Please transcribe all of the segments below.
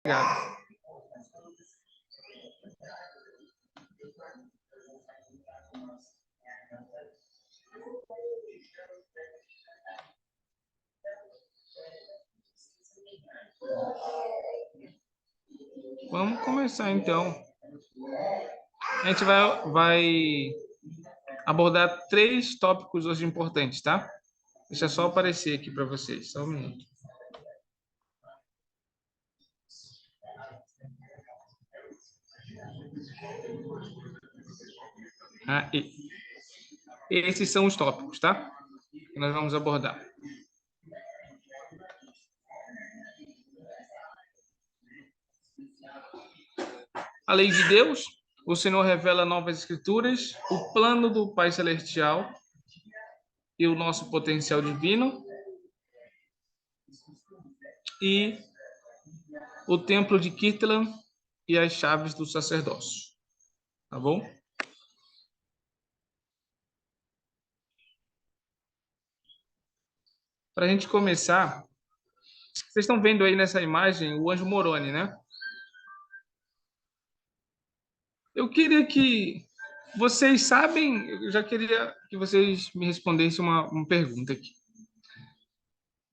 Obrigado. Vamos começar então. A gente vai abordar 3 tópicos hoje importantes, tá? Deixa só aparecer aqui para vocês, só um minuto. Esses são os tópicos, tá? Que nós vamos abordar. A lei de Deus, o Senhor revela novas escrituras, o plano do Pai Celestial e o nosso potencial divino, e o templo de Kirtland e as chaves do sacerdócio. Tá bom? Para a gente começar, vocês estão vendo aí nessa imagem o anjo Moroni, né? Eu queria que vocês sabem, eu já queria que vocês me respondessem uma pergunta aqui.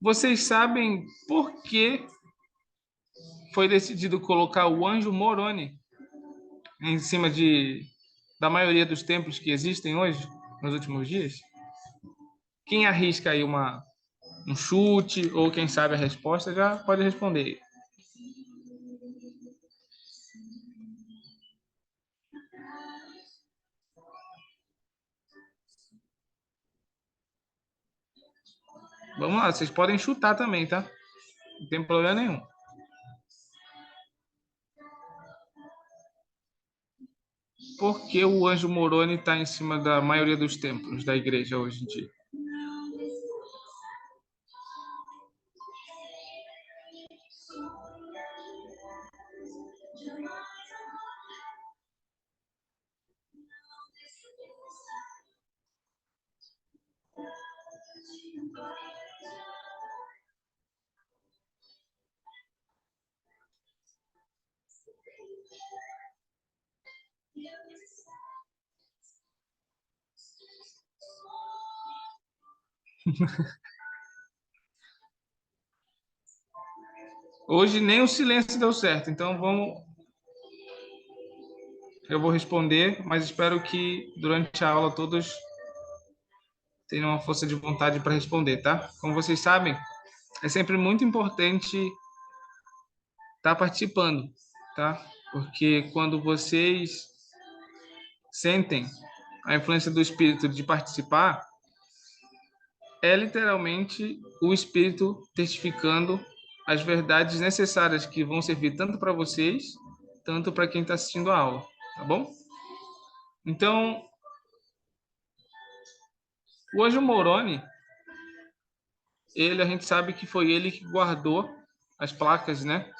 Vocês sabem por que foi decidido colocar o anjo Moroni em cima da maioria dos templos que existem hoje, nos últimos dias? Quem arrisca aí um chute, ou quem sabe a resposta, já pode responder. Vamos lá, vocês podem chutar também, tá? Não tem problema nenhum. Por que o anjo Moroni está em cima da maioria dos templos da igreja hoje em dia? Hoje nem o silêncio deu certo, então eu vou responder, mas espero que durante a aula todos tenham uma força de vontade para responder, tá? Como vocês sabem, é sempre muito importante estar participando, tá? Porque quando vocês sentem a influência do espírito de participar, é literalmente o espírito testificando as verdades necessárias que vão servir tanto para vocês, tanto para quem está assistindo a aula, tá bom? Então, o anjo Moroni, a gente sabe que foi ele que guardou as placas, né?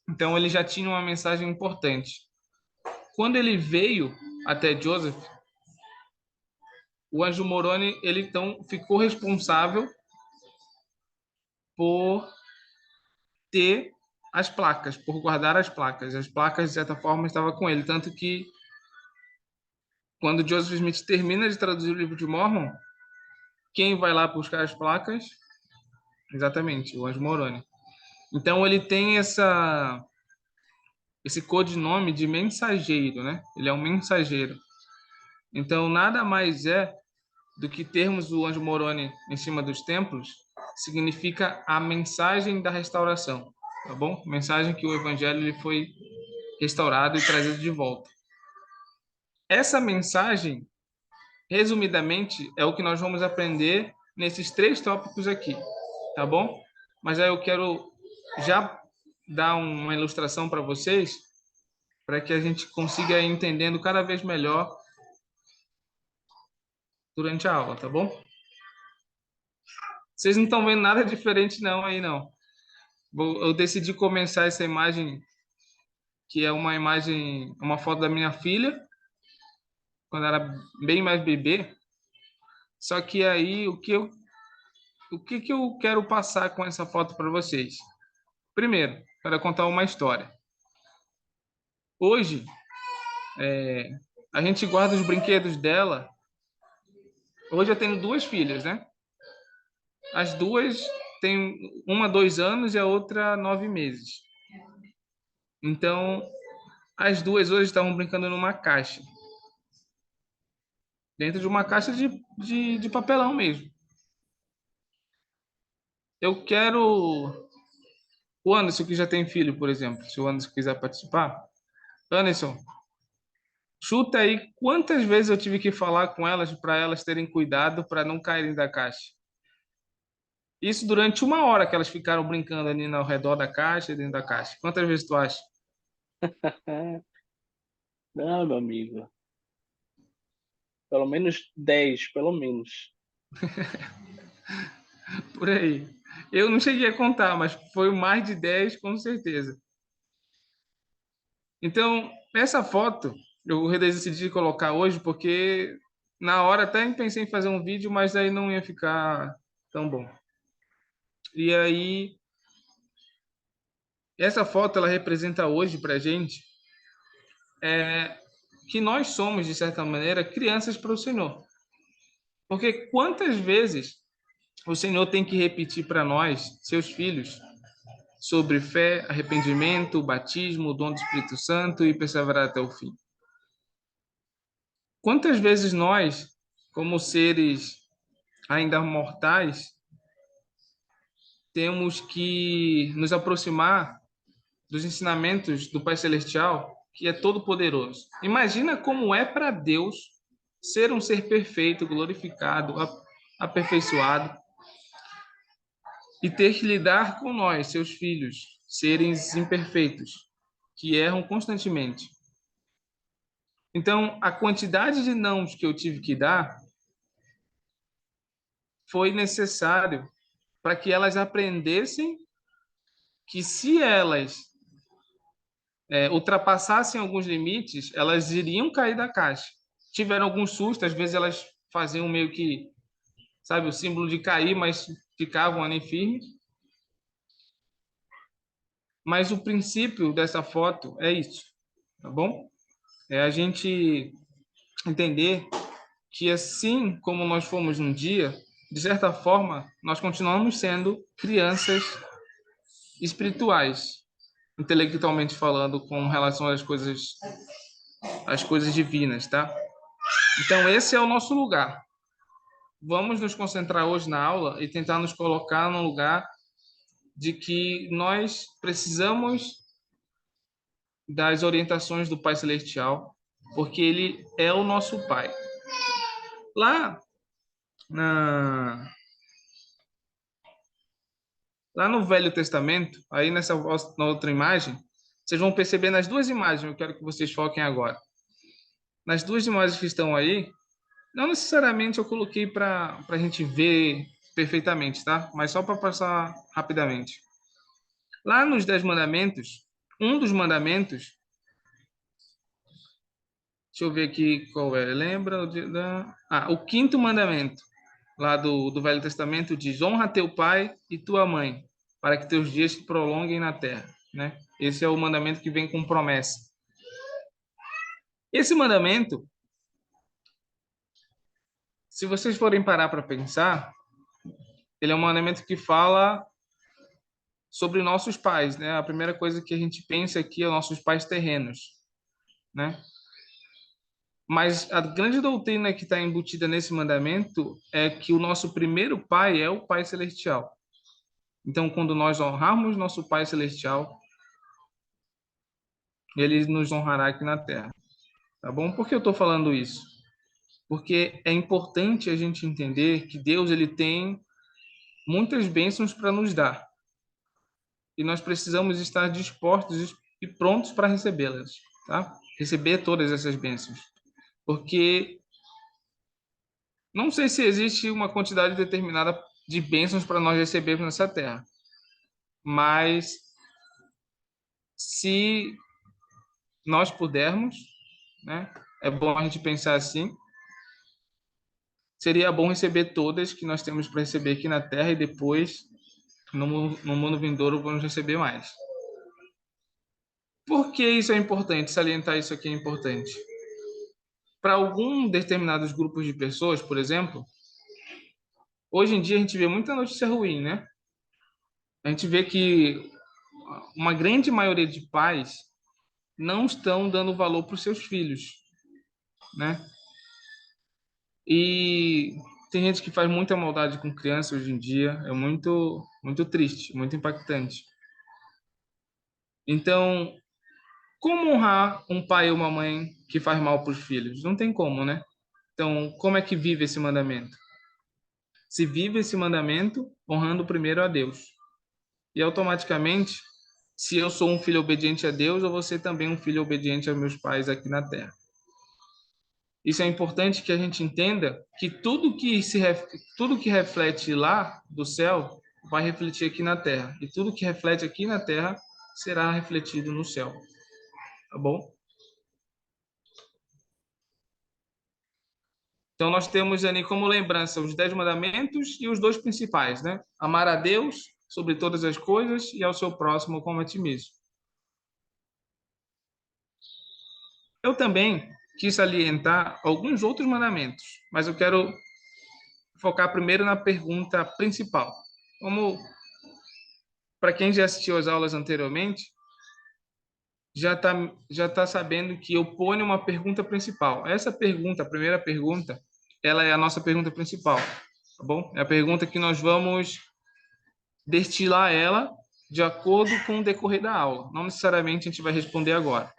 Então, ele já tinha uma mensagem importante. Quando ele veio até Joseph, o anjo Moroni, ele então ficou responsável por ter as placas, por guardar as placas. As placas, de certa forma, estavam com ele. Tanto que, quando Joseph Smith termina de traduzir o livro de Mormon, quem vai lá buscar as placas? Exatamente, o anjo Moroni. Então, ele tem esse codinome de mensageiro, né? Ele é um mensageiro. Então, nada mais é do que termos o anjo Moroni em cima dos templos, significa a mensagem da restauração, tá bom? Mensagem que o evangelho ele foi restaurado e trazido de volta. Essa mensagem, resumidamente, é o que nós vamos aprender nesses 3 tópicos aqui, tá bom? Mas aí eu quero já dar uma ilustração para vocês, para que a gente consiga ir entendendo cada vez melhor durante a aula, tá bom? Vocês não estão vendo nada diferente não aí, não. Eu decidi começar essa imagem, que é uma foto da minha filha, quando era bem mais bebê. Só que aí, o que eu quero passar com essa foto para vocês? Primeiro, para contar uma história. Hoje, a gente guarda os brinquedos dela. Hoje eu tenho duas filhas, né? As duas têm uma 2 anos e a outra 9 meses. Então, as duas hoje estavam brincando numa caixa. Dentro de uma caixa de papelão mesmo. Eu quero... O Anderson, que já tem filho, por exemplo, se o Anderson quiser participar. Anderson, chuta aí quantas vezes eu tive que falar com elas para elas terem cuidado para não caírem da caixa. Isso durante 1 hora que elas ficaram brincando ali ao redor da caixa e dentro da caixa. Quantas vezes tu acha? Não, meu amigo. Pelo menos 10, pelo menos. Por aí. Eu não cheguei a contar, mas foi mais de 10 com certeza. Então, essa foto eu decidi colocar hoje porque na hora até pensei em fazer um vídeo, mas aí não ia ficar tão bom. E aí, essa foto ela representa hoje pra gente que nós somos, de certa maneira, crianças para o Senhor. Porque quantas vezes o Senhor tem que repetir para nós, seus filhos, sobre fé, arrependimento, batismo, o dom do Espírito Santo e perseverar até o fim? Quantas vezes nós, como seres ainda mortais, temos que nos aproximar dos ensinamentos do Pai Celestial, que é todo-poderoso? Imagina como é para Deus ser um ser perfeito, glorificado, aperfeiçoado, e ter que lidar com nós, seus filhos, seres imperfeitos, que erram constantemente. Então, a quantidade de nãos que eu tive que dar foi necessário para que elas aprendessem que se elas ultrapassassem alguns limites, elas iriam cair da caixa. Tiveram alguns sustos, às vezes elas faziam meio que, sabe, o símbolo de cair, mas ficavam ali firmes. Mas o princípio dessa foto é isso, tá bom? É a gente entender que assim como nós fomos um dia, de certa forma, nós continuamos sendo crianças espirituais, intelectualmente falando, com relação às coisas divinas, tá? Então esse é o nosso lugar. Vamos nos concentrar hoje na aula e tentar nos colocar no lugar de que nós precisamos das orientações do Pai Celestial, porque ele é o nosso Pai. Lá na Lá no Velho Testamento, aí na outra imagem, vocês vão perceber nas duas imagens, eu quero que vocês foquem agora. Nas duas imagens que estão aí, não necessariamente eu coloquei para a gente ver perfeitamente, tá? Mas só para passar rapidamente. Lá nos 10 mandamentos, um dos mandamentos, deixa eu ver aqui qual é, lembra? O quinto mandamento, lá do Velho Testamento, diz: honra teu pai e tua mãe, para que teus dias se prolonguem na terra, né? Esse é o mandamento que vem com promessa. Esse mandamento, se vocês forem parar para pensar, ele é um mandamento que fala sobre nossos pais, né? A primeira coisa que a gente pensa aqui é os nossos pais terrenos, né? Mas a grande doutrina que está embutida nesse mandamento é que o nosso primeiro pai é o Pai Celestial. Então, quando nós honrarmos nosso Pai Celestial, ele nos honrará aqui na terra. Tá bom? Por que eu estou falando isso? Porque é importante a gente entender que Deus ele tem muitas bênçãos para nos dar. E nós precisamos estar dispostos e prontos para recebê-las, tá? Receber todas essas bênçãos. Porque não sei se existe uma quantidade determinada de bênçãos para nós recebermos nessa terra. Mas se nós pudermos, né? É bom a gente pensar assim. Seria bom receber todas que nós temos para receber aqui na terra e depois, no mundo vindouro, vamos receber mais. Por que isso é importante? Salientar isso aqui é importante. Para alguns determinados grupos de pessoas, por exemplo, hoje em dia a gente vê muita notícia ruim, né? A gente vê que uma grande maioria de pais não estão dando valor para os seus filhos, né? E tem gente que faz muita maldade com criança hoje em dia, é muito triste, muito impactante. Então, como honrar um pai ou uma mãe que faz mal para os filhos? Não tem como, né? Então, como é que vive esse mandamento? Se vive esse mandamento honrando primeiro a Deus. E automaticamente, se eu sou um filho obediente a Deus, eu vou ser também um filho obediente aos meus pais aqui na terra. Isso é importante que a gente entenda que tudo que reflete lá do céu vai refletir aqui na terra, e tudo que reflete aqui na terra será refletido no céu, tá bom? Então nós temos ali como lembrança os 10 mandamentos e os dois principais, né? Amar a Deus sobre todas as coisas e ao seu próximo como a ti mesmo. Eu também quis salientar alguns outros mandamentos, mas eu quero focar primeiro na pergunta principal. Como para quem já assistiu às aulas anteriormente, já tá sabendo que eu ponho uma pergunta principal. Essa pergunta, a primeira pergunta, ela é a nossa pergunta principal, tá bom? É a pergunta que nós vamos destilar ela de acordo com o decorrer da aula. Não necessariamente a gente vai responder agora.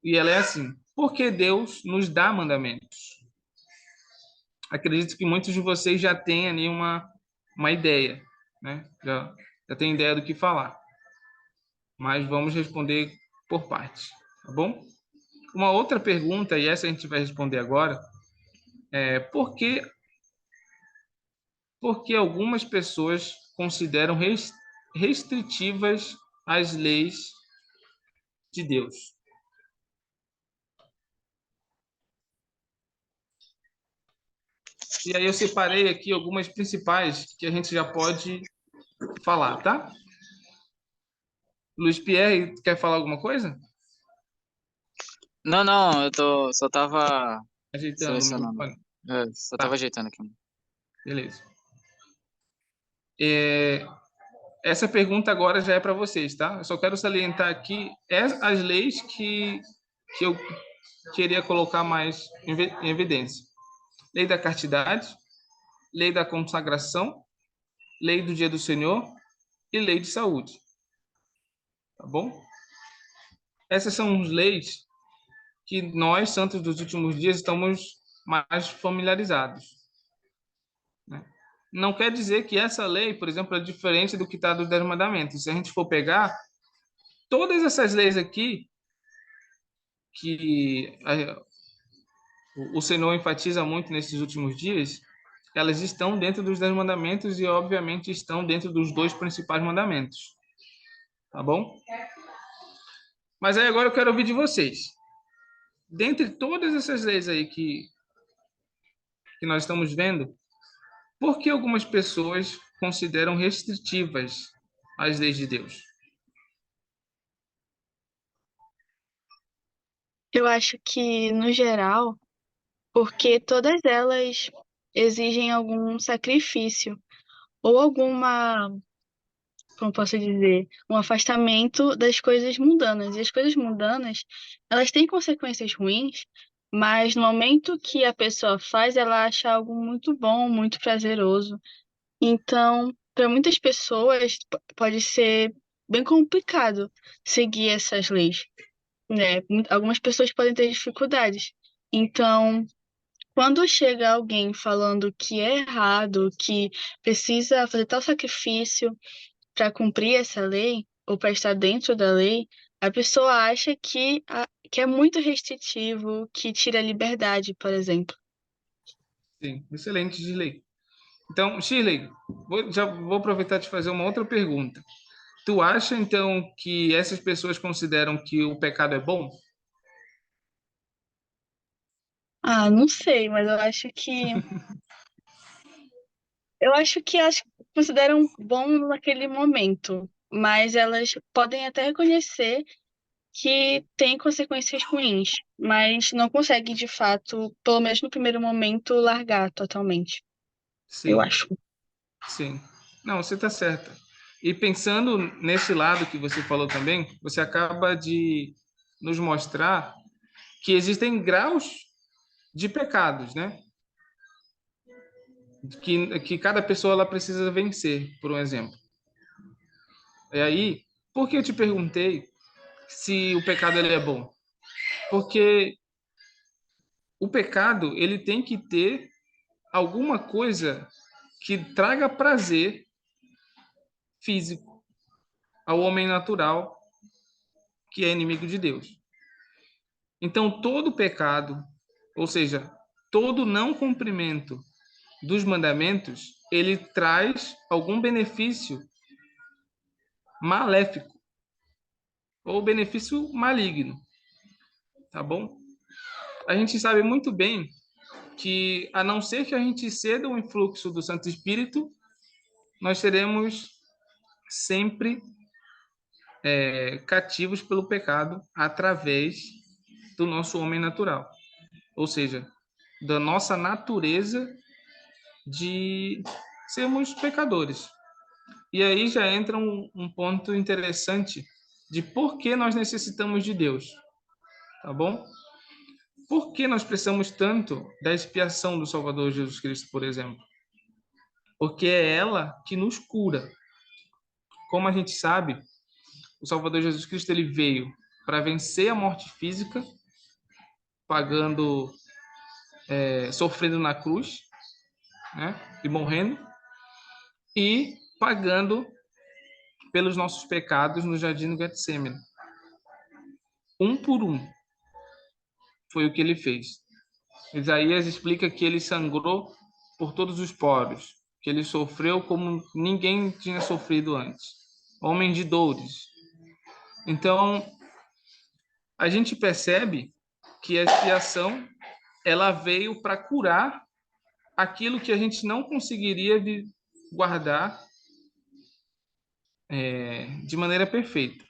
E ela é assim: por que Deus nos dá mandamentos? Acredito que muitos de vocês já têm ali uma ideia, né? Já tem ideia do que falar. Mas vamos responder por partes, tá bom? Uma outra pergunta, e essa a gente vai responder agora, é por que algumas pessoas consideram restritivas as leis de Deus? E aí eu separei aqui algumas principais que a gente já pode falar, tá? Luiz Pierre, quer falar alguma coisa? Não, não, só tava Ajeitando o selecionando. microfone. Só tava Tá, ajeitando aqui. beleza. É, essa pergunta agora já é para vocês, tá? Eu só quero salientar aqui as leis que eu queria colocar mais em evidência. Lei da castidade, lei da consagração, lei do dia do Senhor e lei de saúde, tá bom? Essas são as leis que nós, santos dos últimos dias, estamos mais familiarizados, né? Não quer dizer que essa lei, por exemplo, é diferente do que está dos 10 mandamentos. Se a gente for pegar todas essas leis aqui, que o Senhor enfatiza muito nesses últimos dias, elas estão dentro dos 10 mandamentos e, obviamente, estão dentro dos dois principais mandamentos, tá bom? Mas aí agora eu quero ouvir de vocês. Dentre todas essas leis aí que nós estamos vendo, por que algumas pessoas consideram restritivas as leis de Deus? Eu acho que, no geral, porque todas elas exigem algum sacrifício ou alguma, como posso dizer, um afastamento das coisas mundanas. E as coisas mundanas, elas têm consequências ruins, mas no momento que a pessoa faz, ela acha algo muito bom, muito prazeroso. Então, para muitas pessoas, pode ser bem complicado seguir essas leis, né? Algumas pessoas podem ter dificuldades. Então, quando chega alguém falando que é errado, que precisa fazer tal sacrifício para cumprir essa lei, ou para estar dentro da lei, a pessoa acha que é muito restritivo, que tira a liberdade, por exemplo. Sim, excelente, Shirley. Então, Shirley, já vou aproveitar de fazer uma outra pergunta. Tu acha, então, que essas pessoas consideram que o pecado é bom? Ah, não sei, mas eu acho que elas consideram bom naquele momento. mas elas podem até reconhecer que tem consequências ruins, mas não conseguem, de fato, pelo menos no primeiro momento, largar totalmente, eu Sim, acho. sim. Não, você está certa. E pensando nesse lado que você falou também, você acaba de nos mostrar que existem graus de pecados, né? Que cada pessoa ela precisa vencer, por um exemplo. E aí, por que eu te perguntei se o pecado ele é bom? Porque o pecado ele tem que ter alguma coisa que traga prazer físico ao homem natural que é inimigo de Deus. Então, todo pecado, ou seja, todo não cumprimento dos mandamentos, ele traz algum benefício maléfico ou benefício maligno, tá bom? A gente sabe muito bem que, a não ser que a gente ceda o influxo do Santo Espírito, nós seremos sempre cativos pelo pecado através do nosso homem natural, ou seja, da nossa natureza de sermos pecadores. E aí já entra um ponto interessante de por que nós necessitamos de Deus, tá bom? Por que nós precisamos tanto da expiação do Salvador Jesus Cristo, por exemplo? Porque é ela que nos cura. Como a gente sabe, o Salvador Jesus Cristo ele veio para vencer a morte física, pagando, sofrendo na cruz, né, e morrendo, e pagando pelos nossos pecados no jardim do Getsemane. Um por um foi o que ele fez. Isaías explica que ele sangrou por todos os poros, que ele sofreu como ninguém tinha sofrido antes. Homem de dores. Então, a gente percebe que a expiação ela veio para curar aquilo que a gente não conseguiria guardar de maneira perfeita.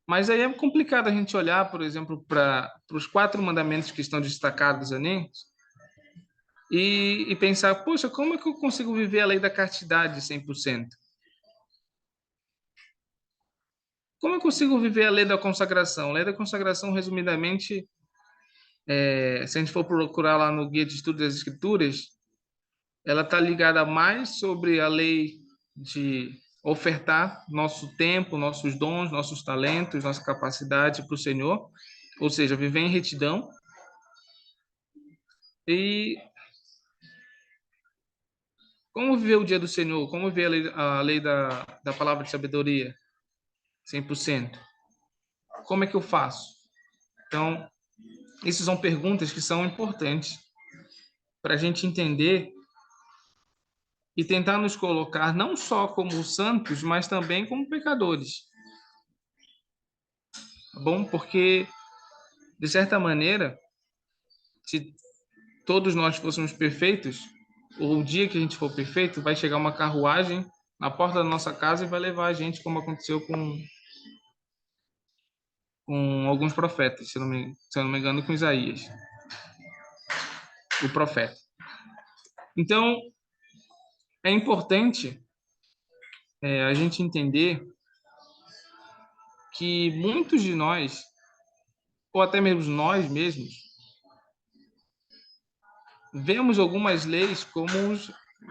Mas aí é complicado a gente olhar, por exemplo, para os 4 mandamentos que estão destacados ali e pensar, poxa, como é que eu consigo viver a lei da castidade 100%? Como eu consigo viver a lei da consagração? A lei da consagração, resumidamente, se a gente for procurar lá no Guia de Estudo das Escrituras, ela está ligada mais sobre a lei de ofertar nosso tempo, nossos dons, nossos talentos, nossa capacidade para o Senhor, ou seja, viver em retidão. E como viver o dia do Senhor? Como viver a lei da palavra de sabedoria 100%? Como é que eu faço? Então, essas são perguntas que são importantes para a gente entender e tentar nos colocar não só como santos, mas também como pecadores. Tá bom? Porque, de certa maneira, se todos nós fôssemos perfeitos, o dia que a gente for perfeito, vai chegar uma carruagem na porta da nossa casa e vai levar a gente, como aconteceu com alguns profetas, se eu não me engano, com Isaías, o profeta. Então, é importante a gente entender que muitos de nós, ou até mesmo nós mesmos, vemos algumas leis como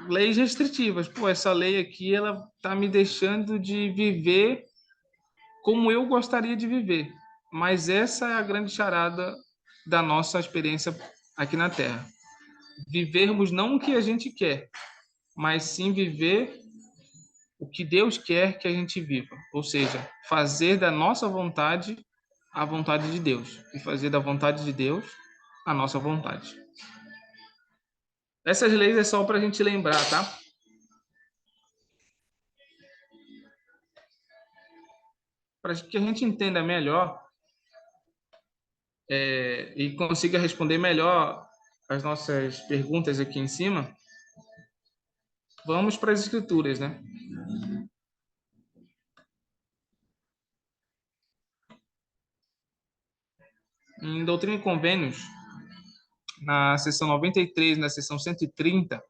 leis restritivas. Pô, essa lei aqui, ela tá me deixando de viver como eu gostaria de viver. Mas essa é a grande charada da nossa experiência aqui na Terra. Vivermos não o que a gente quer, mas sim viver o que Deus quer que a gente viva. Ou seja, fazer da nossa vontade a vontade de Deus e fazer da vontade de Deus a nossa vontade. Essas leis é só para a gente lembrar, tá? Para que a gente entenda melhor e consiga responder melhor as nossas perguntas aqui em cima, vamos para as escrituras, né? Em Doutrina e Convênios, na seção 93, na seção 130,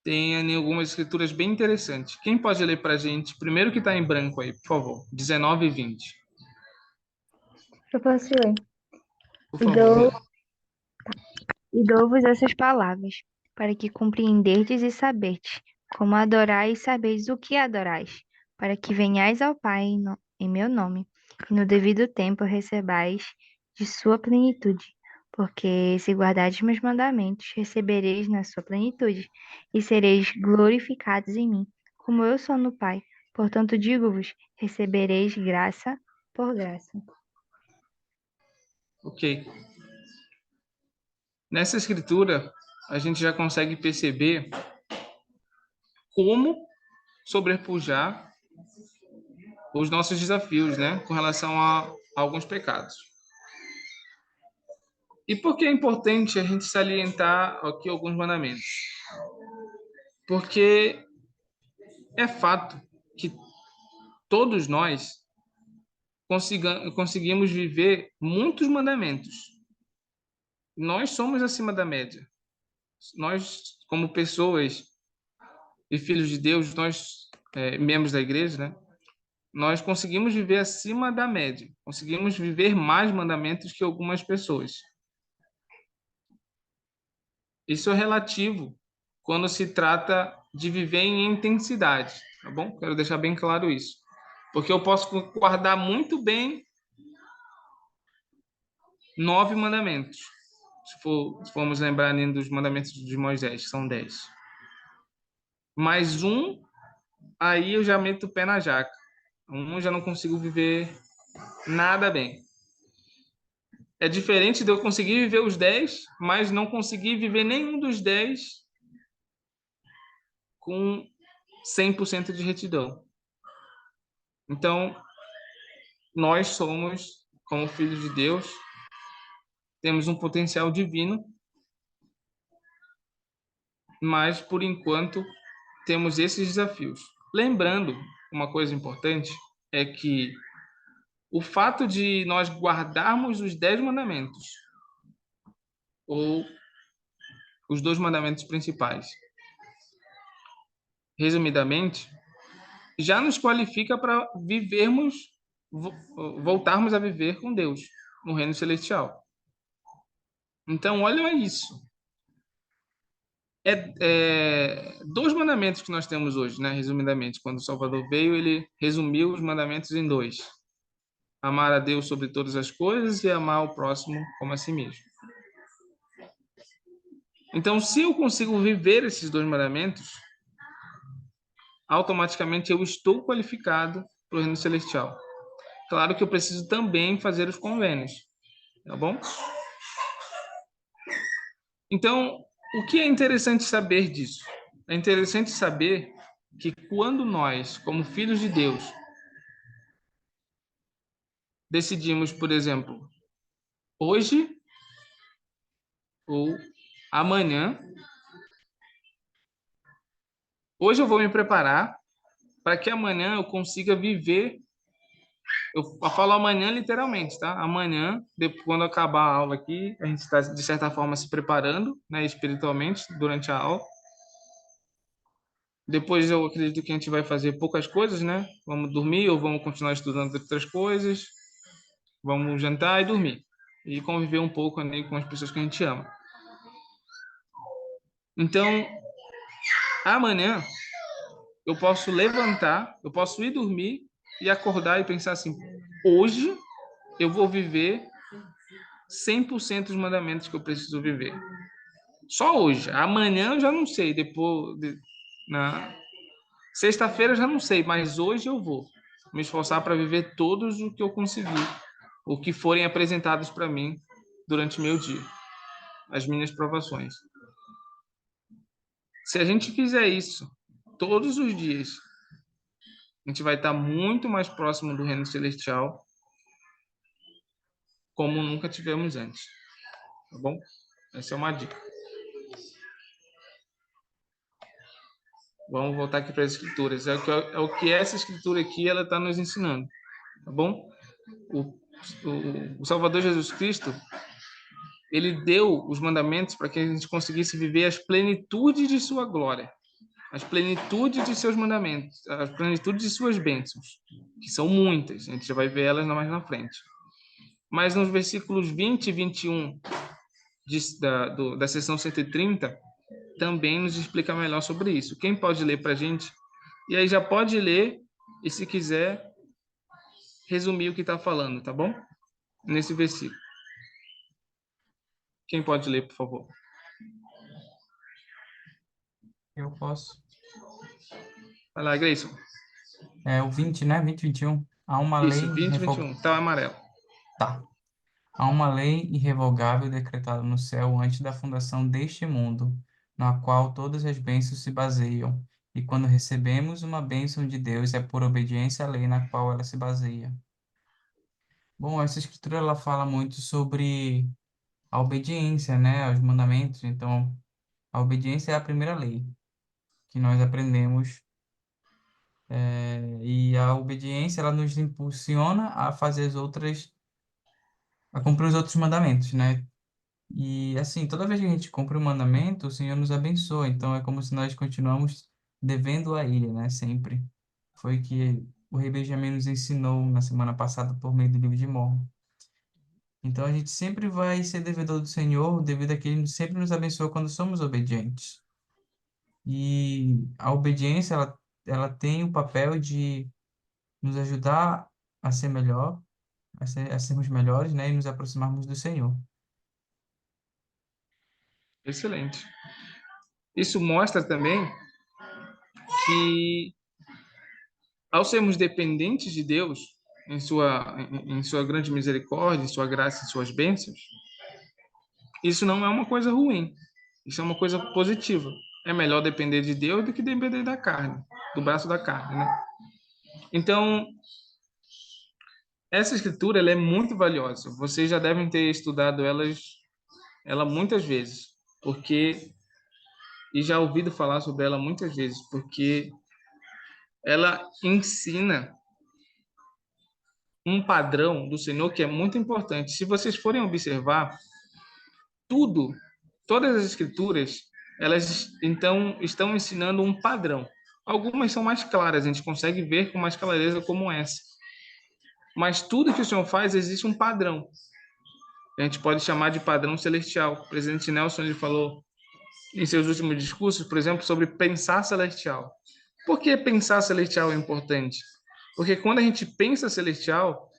tem ali algumas escrituras bem interessantes. Quem pode ler para a gente? Primeiro que está em branco aí, por favor. 19 e 20. Eu posso ler. Por E favor, dou- leia. E dou-vos essas palavras, para que compreenderdes e saberdes como adorar e saberdes o que adorais, para que venhais ao Pai em meu nome, e no devido tempo recebais de sua plenitude. Porque se guardardes meus mandamentos, recebereis na sua plenitude, e sereis glorificados em mim, como eu sou no Pai. Portanto, digo-vos, recebereis graça por graça. Ok. Nessa escritura, a gente já consegue perceber como sobrepujar os nossos desafios, né, com relação a alguns pecados. E por que é importante a gente salientar aqui alguns mandamentos? Porque é fato que todos nós conseguimos viver muitos mandamentos. Nós somos acima da média. Nós, como pessoas e filhos de Deus, nós, membros da igreja, né? Nós conseguimos viver acima da média. Conseguimos viver mais mandamentos que algumas pessoas. Isso é relativo quando se trata de viver em intensidade, tá bom? Quero deixar bem claro isso. Porque eu posso guardar muito bem 9 mandamentos. Se formos lembrar nem dos mandamentos de Moisés, são 10. Mais um, aí eu já meto o pé na jaca. Eu já não consigo viver nada bem. É diferente de eu conseguir viver os 10, mas não conseguir viver nenhum dos 10 com 100% de retidão. Então, nós somos, como filhos de Deus, temos um potencial divino, mas, por enquanto, temos esses desafios. Lembrando, uma coisa importante é que o fato de nós guardarmos os 10 mandamentos, ou os 2 mandamentos principais, resumidamente, já nos qualifica para vivermos, voltarmos a viver com Deus no reino celestial. Então, olha isso. 2 mandamentos que nós temos hoje, né? Resumidamente, quando o Salvador veio, ele resumiu os mandamentos em 2: amar a Deus sobre todas as coisas e amar o próximo como a si mesmo. Então, se eu consigo viver esses 2 mandamentos, automaticamente eu estou qualificado para o reino celestial. Claro que eu preciso também fazer os convênios, tá bom? Então, o que é interessante saber disso? É interessante saber que quando nós, como filhos de Deus, decidimos, por exemplo, hoje ou amanhã, hoje eu vou me preparar para que amanhã eu consiga viver. Eu falo amanhã literalmente, tá? Amanhã, depois, quando acabar a aula aqui, a gente está, de certa forma, se preparando, né, espiritualmente, durante a aula. Depois eu acredito que a gente vai fazer poucas coisas, né? Vamos dormir ou vamos continuar estudando outras coisas. Vamos jantar e dormir. E conviver um pouco ali com as pessoas que a gente ama. Então, amanhã, eu posso levantar, eu posso ir dormir e acordar e pensar assim: hoje eu vou viver 100% dos mandamentos que eu preciso viver. Só hoje. Amanhã eu já não sei. Na sexta-feira eu já não sei, mas hoje eu vou me esforçar para viver todos o que eu conseguir, o que forem apresentados para mim durante meu dia, as minhas provações. Se a gente fizer isso todos os dias, a gente vai estar muito mais próximo do reino celestial, como nunca tivemos antes. Tá bom? Essa é uma dica. Vamos voltar aqui para as escrituras. É o que essa escritura aqui ela está nos ensinando. Tá bom? o Salvador Jesus Cristo, ele deu os mandamentos para que a gente conseguisse viver as plenitudes de sua glória, as plenitudes de seus mandamentos, as plenitudes de suas bênçãos, que são muitas, a gente já vai ver elas mais na frente. Mas nos versículos 20 e 21 da seção 130, também nos explica melhor sobre isso. Quem pode ler para a gente? E aí já pode ler, e se quiser, resumir o que está falando, tá bom? Nesse versículo. Quem pode ler, por favor? Eu posso. Vai lá, Grayson. É o 20, né? 20, 21. Há uma lei Isso, 20 e 21. Tá amarelo. Tá. Há uma lei irrevogável decretada no céu antes da fundação deste mundo, na qual todas as bênçãos se baseiam. E quando recebemos uma bênção de Deus, é por obediência à lei na qual ela se baseia. Bom, essa escritura ela fala muito sobre a obediência, né, aos mandamentos. Então, a obediência é a primeira lei que nós aprendemos, e a obediência ela nos impulsiona a fazer a cumprir os outros mandamentos, né? E assim, toda vez que a gente cumpre um mandamento, o Senhor nos abençoa. Então é como se nós continuamos devendo a Ele, né? Sempre. Foi o que o Rei Benjamin nos ensinou na semana passada por meio do livro de Mórmon. Então a gente sempre vai ser devedor do Senhor, devido a que Ele sempre nos abençoa quando somos obedientes. E a obediência, ela tem o papel de nos ajudar a ser melhor, a sermos melhores, né? E nos aproximarmos do Senhor. Excelente. Isso mostra também que, ao sermos dependentes de Deus, em sua grande misericórdia, em sua graça e suas bênçãos, isso não é uma coisa ruim. Isso é uma coisa positiva. É melhor depender de Deus do que depender da carne, do braço da carne, né? Então, essa escritura ela é muito valiosa. Vocês já devem ter estudado ela muitas vezes, porque e já ouvido falar sobre ela muitas vezes, porque ela ensina um padrão do Senhor que é muito importante. Se vocês forem observar, tudo, todas as escrituras, elas então estão ensinando um padrão. Algumas são mais claras, a gente consegue ver com mais clareza como essa. Mas tudo que o Senhor faz, existe um padrão. A gente pode chamar de padrão celestial. O presidente Nelson ele falou em seus últimos discursos, por exemplo, sobre pensar celestial. Por que pensar celestial é importante? Porque quando a gente pensa celestial,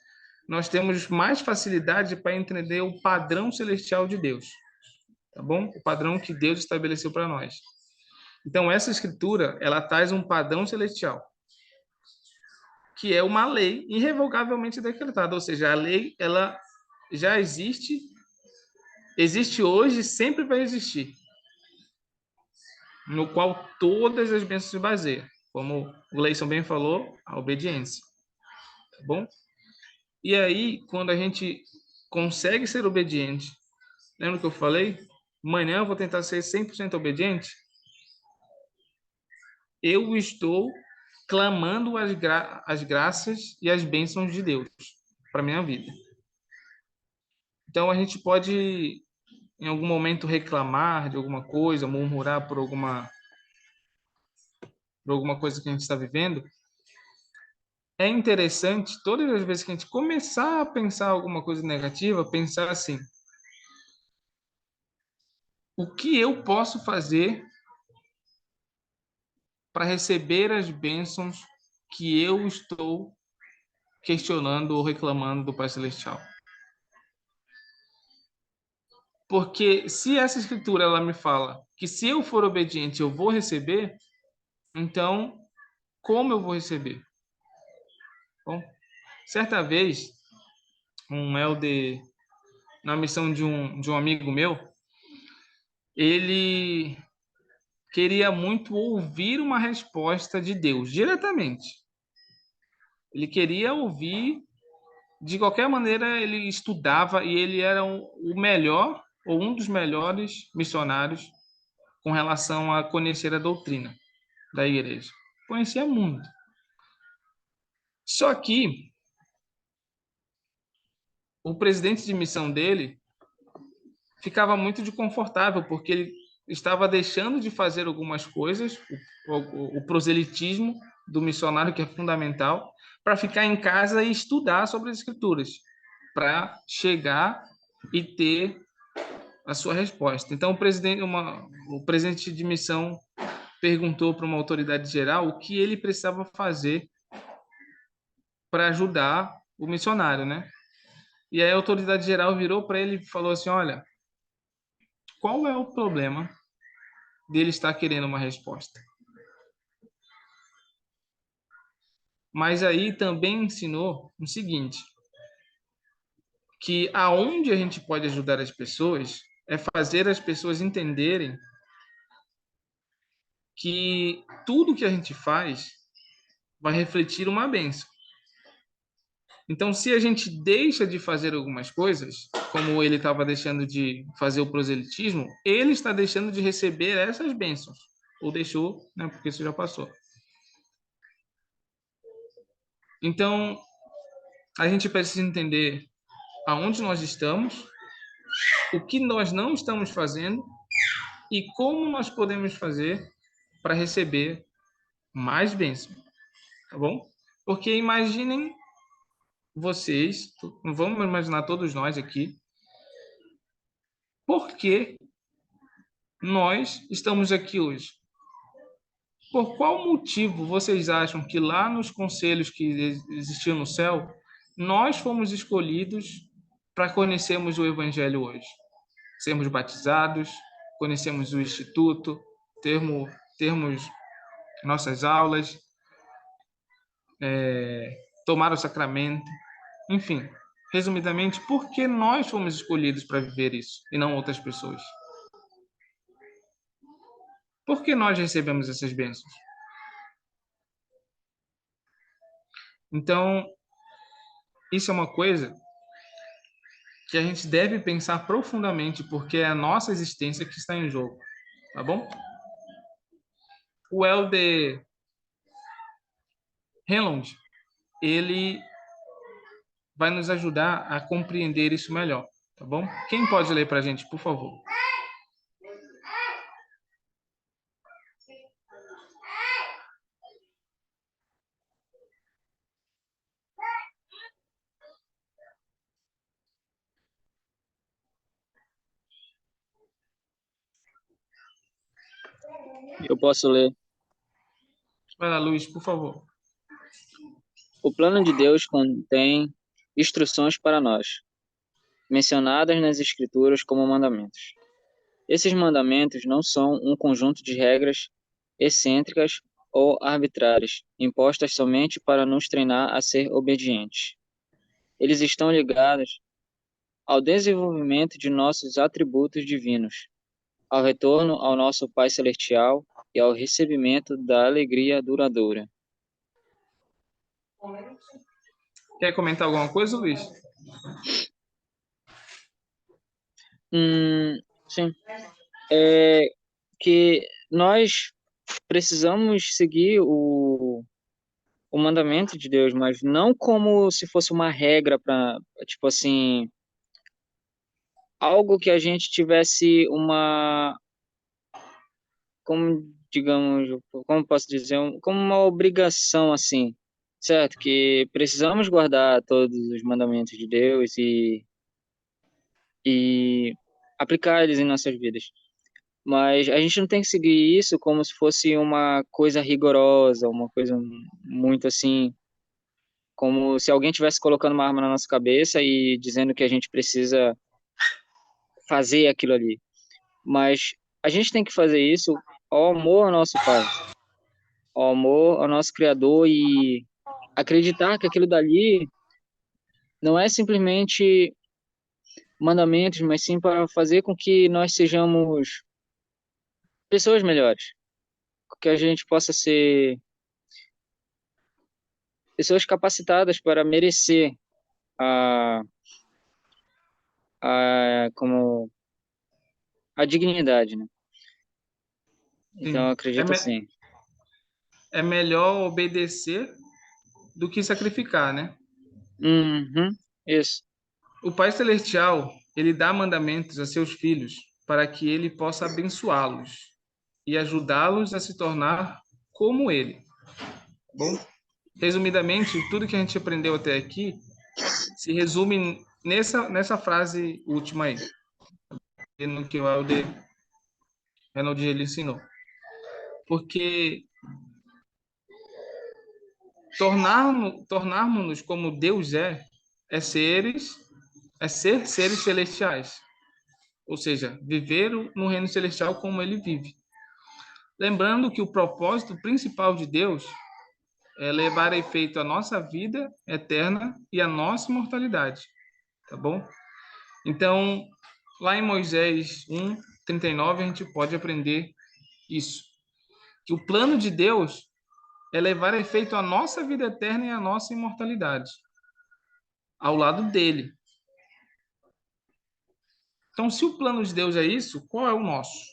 nós temos mais facilidade para entender o padrão celestial de Deus. Tá bom? O padrão que Deus estabeleceu para nós. Então, essa escritura, ela traz um padrão celestial, que é uma lei irrevogavelmente decretada. Ou seja, a lei, ela já existe hoje e sempre vai existir, no qual todas as bênçãos se baseiam. Como o Gleison bem falou, a obediência. Tá bom? E aí, quando a gente consegue ser obediente, lembra que eu falei? Amanhã eu vou tentar ser 100% obediente. Eu estou clamando as graças e as bênçãos de Deus para minha vida. Então, a gente pode, em algum momento, reclamar de alguma coisa, murmurar por alguma coisa que a gente está vivendo. É interessante, todas as vezes que a gente começar a pensar alguma coisa negativa, pensar assim: o que eu posso fazer para receber as bênçãos que eu estou questionando ou reclamando do Pai Celestial? Porque se essa escritura ela me fala que se eu for obediente eu vou receber, então como eu vou receber? Bom, certa vez, um elder, na missão de um amigo meu, ele queria muito ouvir uma resposta de Deus diretamente. Ele queria ouvir, de qualquer maneira ele estudava e ele era o melhor ou um dos melhores missionários com relação a conhecer a doutrina da igreja. Conhecia muito. Só que o presidente de missão dele ficava muito desconfortável, porque ele estava deixando de fazer algumas coisas, o proselitismo do missionário, que é fundamental, para ficar em casa e estudar sobre as Escrituras, para chegar e ter a sua resposta. Então, o presidente de missão perguntou para uma autoridade geral o que ele precisava fazer para ajudar o missionário, né? E aí a autoridade geral virou para ele e falou assim: olha, qual é o problema dele estar querendo uma resposta? Mas aí também ensinou o seguinte, que aonde a gente pode ajudar as pessoas é fazer as pessoas entenderem que tudo que a gente faz vai refletir uma bênção. Então, se a gente deixa de fazer algumas coisas, como ele estava deixando de fazer o proselitismo, ele está deixando de receber essas bênçãos. Ou deixou, né, porque isso já passou. Então, a gente precisa entender aonde nós estamos, o que nós não estamos fazendo e como nós podemos fazer para receber mais bênçãos, tá bom? Porque imaginem vocês, vamos imaginar todos nós aqui, por que nós estamos aqui hoje? Por qual motivo vocês acham que lá nos conselhos que existiam no céu, nós fomos escolhidos para conhecermos o Evangelho hoje? Sermos batizados, conhecemos o Instituto, termos nossas aulas, tomar o sacramento, enfim. Resumidamente, por que nós fomos escolhidos para viver isso e não outras pessoas? Por que nós recebemos essas bênçãos? Então, isso é uma coisa que a gente deve pensar profundamente, porque é a nossa existência que está em jogo, tá bom? O Elder Renlund, ele vai nos ajudar a compreender isso melhor, tá bom? Quem pode ler para a gente, por favor? Eu posso ler. Vai lá, Luiz, por favor. O plano de Deus contém instruções para nós, mencionadas nas Escrituras como mandamentos. Esses mandamentos não são um conjunto de regras excêntricas ou arbitrárias, impostas somente para nos treinar a ser obedientes. Eles estão ligados ao desenvolvimento de nossos atributos divinos, ao retorno ao nosso Pai Celestial e ao recebimento da alegria duradoura. Quer comentar alguma coisa, Luiz? Sim. É que nós precisamos seguir o mandamento de Deus, mas não como se fosse uma regra para, tipo assim, algo que a gente tivesse uma, como, digamos, como posso dizer, como uma obrigação, assim, certo? Que precisamos guardar todos os mandamentos de Deus e aplicar eles em nossas vidas. Mas a gente não tem que seguir isso como se fosse uma coisa rigorosa, uma coisa muito assim, como se alguém tivesse colocando uma arma na nossa cabeça e dizendo que a gente precisa fazer aquilo ali. Mas a gente tem que fazer isso ao amor ao nosso Pai, ao amor ao nosso Criador e acreditar que aquilo dali não é simplesmente mandamentos, mas sim para fazer com que nós sejamos pessoas melhores, que a gente possa ser pessoas capacitadas para merecer a, como a dignidade, né? Então, eu Sim. acredito assim. É melhor obedecer do que sacrificar, né? Uhum, isso. O Pai Celestial, ele dá mandamentos a seus filhos para que ele possa abençoá-los e ajudá-los a se tornar como ele. Bom, resumidamente, tudo que a gente aprendeu até aqui se resume nessa frase última aí, no que o Helder Reynolds ele ensinou. Porque tornarmos-nos como Deus é ser seres celestiais. Ou seja, viver no reino celestial como ele vive. Lembrando que o propósito principal de Deus é levar a efeito a nossa vida eterna e a nossa imortalidade. Tá bom? Então, lá em Moisés 1:39 a gente pode aprender isso. Que o plano de Deus é levar a efeito a nossa vida eterna e a nossa imortalidade. Ao lado dele. Então, se o plano de Deus é isso, qual é o nosso?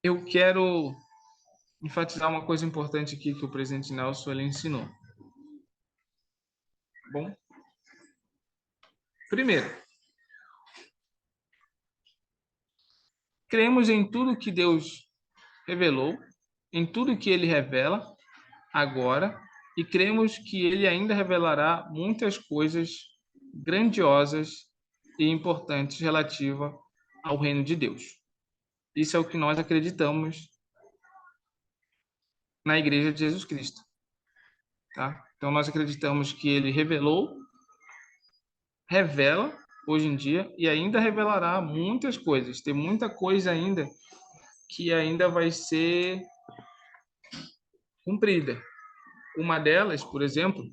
Eu quero enfatizar uma coisa importante aqui que o presidente Nelson ele ensinou. Bom, primeiro, cremos em tudo que Deus revelou, em tudo que ele revela agora, e cremos que ele ainda revelará muitas coisas grandiosas e importantes relativas ao reino de Deus. Isso é o que nós acreditamos na Igreja de Jesus Cristo. Tá? Então, nós acreditamos que ele revela hoje em dia e ainda revelará muitas coisas. Tem muita coisa ainda que ainda vai ser cumprida. Uma delas, por exemplo,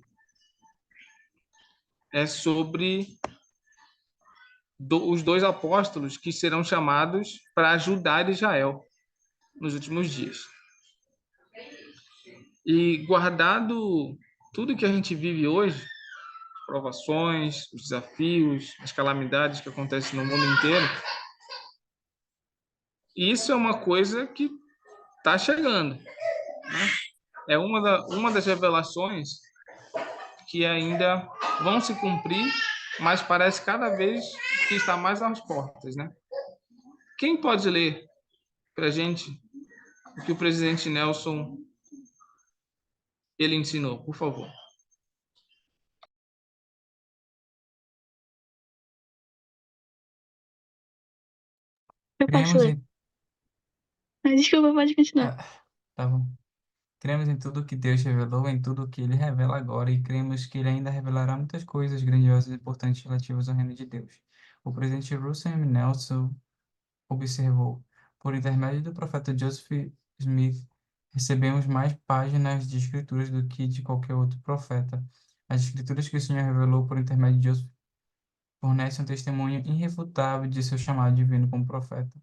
é sobre os dois apóstolos que serão chamados para ajudar Israel nos últimos dias. E guardado tudo que a gente vive hoje, as provações, os desafios, as calamidades que acontecem no mundo inteiro, isso é uma coisa que está chegando. Né? É uma das revelações que ainda vão se cumprir, mas parece cada vez que está mais às portas, né? Quem pode ler para a gente o que o presidente Nelson ele ensinou, por favor? Eu posso Cremos ler. em... Desculpa, pode continuar. Ah, tá bom. Cremos em tudo que Deus revelou, em tudo que Ele revela agora, e cremos que Ele ainda revelará muitas coisas grandiosas e importantes relativas ao reino de Deus. O presidente Russell M. Nelson observou: por intermédio do profeta Joseph Smith, recebemos mais páginas de escrituras do que de qualquer outro profeta. As escrituras que o Senhor revelou por intermédio de Joseph fornecem um testemunho irrefutável de seu chamado divino como profeta.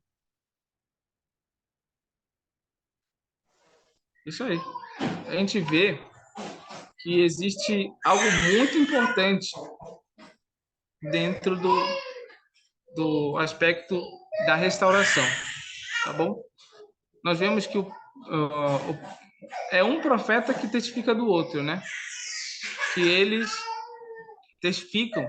Isso aí. A gente vê que existe algo muito importante dentro do aspecto da restauração, tá bom? Nós vemos que é um profeta que testifica do outro, né? Que eles testificam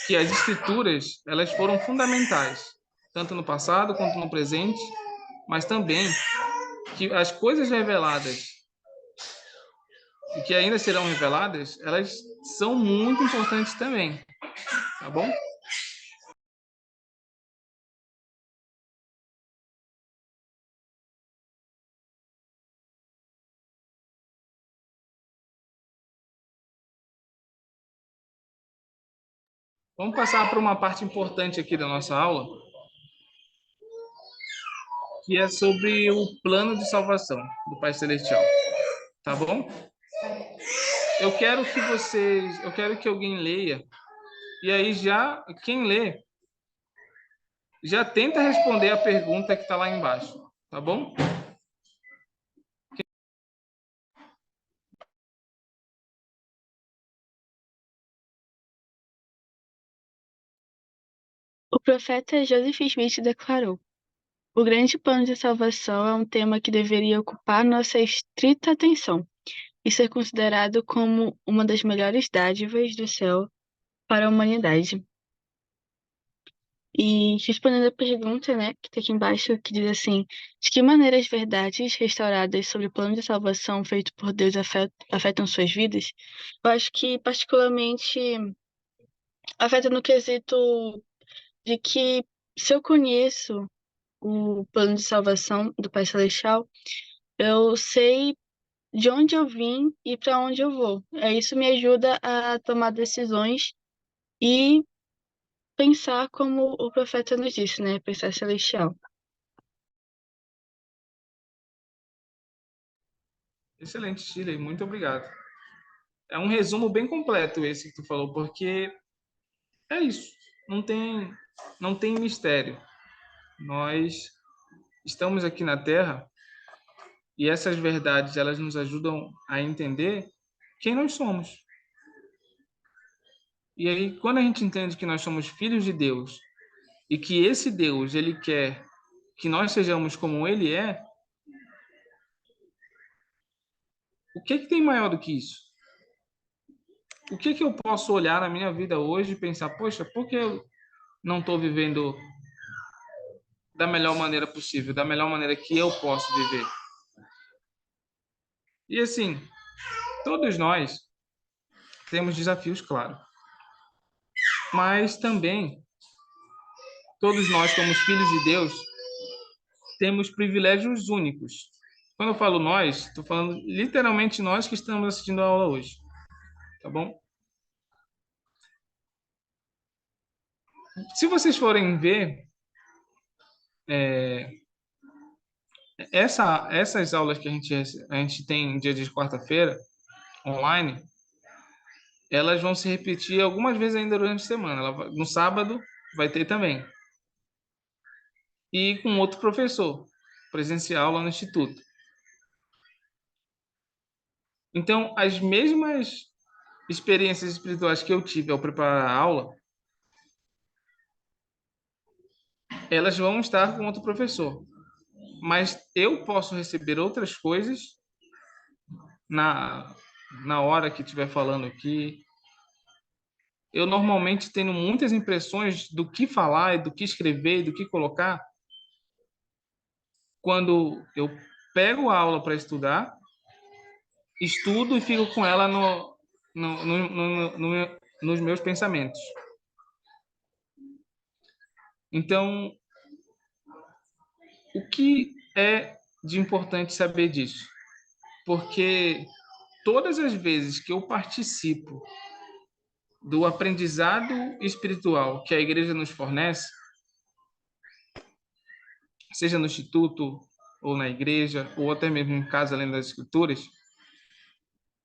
que as escrituras elas foram fundamentais, tanto no passado quanto no presente, mas também que as coisas reveladas e que ainda serão reveladas, elas são muito importantes também, tá bom? Vamos passar para uma parte importante aqui da nossa aula, que é sobre o plano de salvação do Pai Celestial, tá bom? Eu quero que alguém leia, e aí já, quem lê, já tenta responder a pergunta que está lá embaixo, tá bom? O profeta Joseph Smith declarou: o grande plano de salvação é um tema que deveria ocupar nossa estrita atenção e ser considerado como uma das melhores dádivas do céu para a humanidade. E respondendo a pergunta, né, que está aqui embaixo, que diz assim: de que maneira as verdades restauradas sobre o plano de salvação feito por Deus afetam suas vidas? Eu acho que particularmente afeta no quesito de que se eu conheço o plano de salvação do Pai Celestial, eu sei de onde eu vim e para onde eu vou. Isso me ajuda a tomar decisões e pensar como o profeta nos disse, né? Pensar celestial. Excelente, Shirley, muito obrigado. É um resumo bem completo esse que tu falou, porque é isso. Não tem mistério. Nós estamos aqui na Terra e essas verdades elas nos ajudam a entender quem nós somos. E aí, quando a gente entende que nós somos filhos de Deus e que esse Deus ele quer que nós sejamos como Ele é, o que tem maior do que isso? O que eu posso olhar na minha vida hoje e pensar, poxa, por que eu não estou vivendo da melhor maneira possível, da melhor maneira que eu posso viver? E assim, todos nós temos desafios, claro, mas também todos nós, como filhos de Deus, temos privilégios únicos. Quando eu falo nós, estou falando literalmente nós que estamos assistindo a aula hoje, tá bom? Se vocês forem ver, essas aulas que a gente tem dia de quarta-feira, online, elas vão se repetir algumas vezes ainda durante a semana. No sábado vai ter também. E com outro professor, presencial lá no Instituto. Então, as mesmas experiências espirituais que eu tive ao preparar a aula, elas vão estar com outro professor. Mas eu posso receber outras coisas na, na hora que estiver falando aqui. Eu normalmente tenho muitas impressões do que falar, do que escrever, do que colocar, quando eu pego a aula para estudar, estudo e fico com ela nos meus pensamentos. Então, o que é de importante saber disso? Porque todas as vezes que eu participo do aprendizado espiritual que a igreja nos fornece, seja no instituto ou na igreja, ou até mesmo em casa, além das escrituras,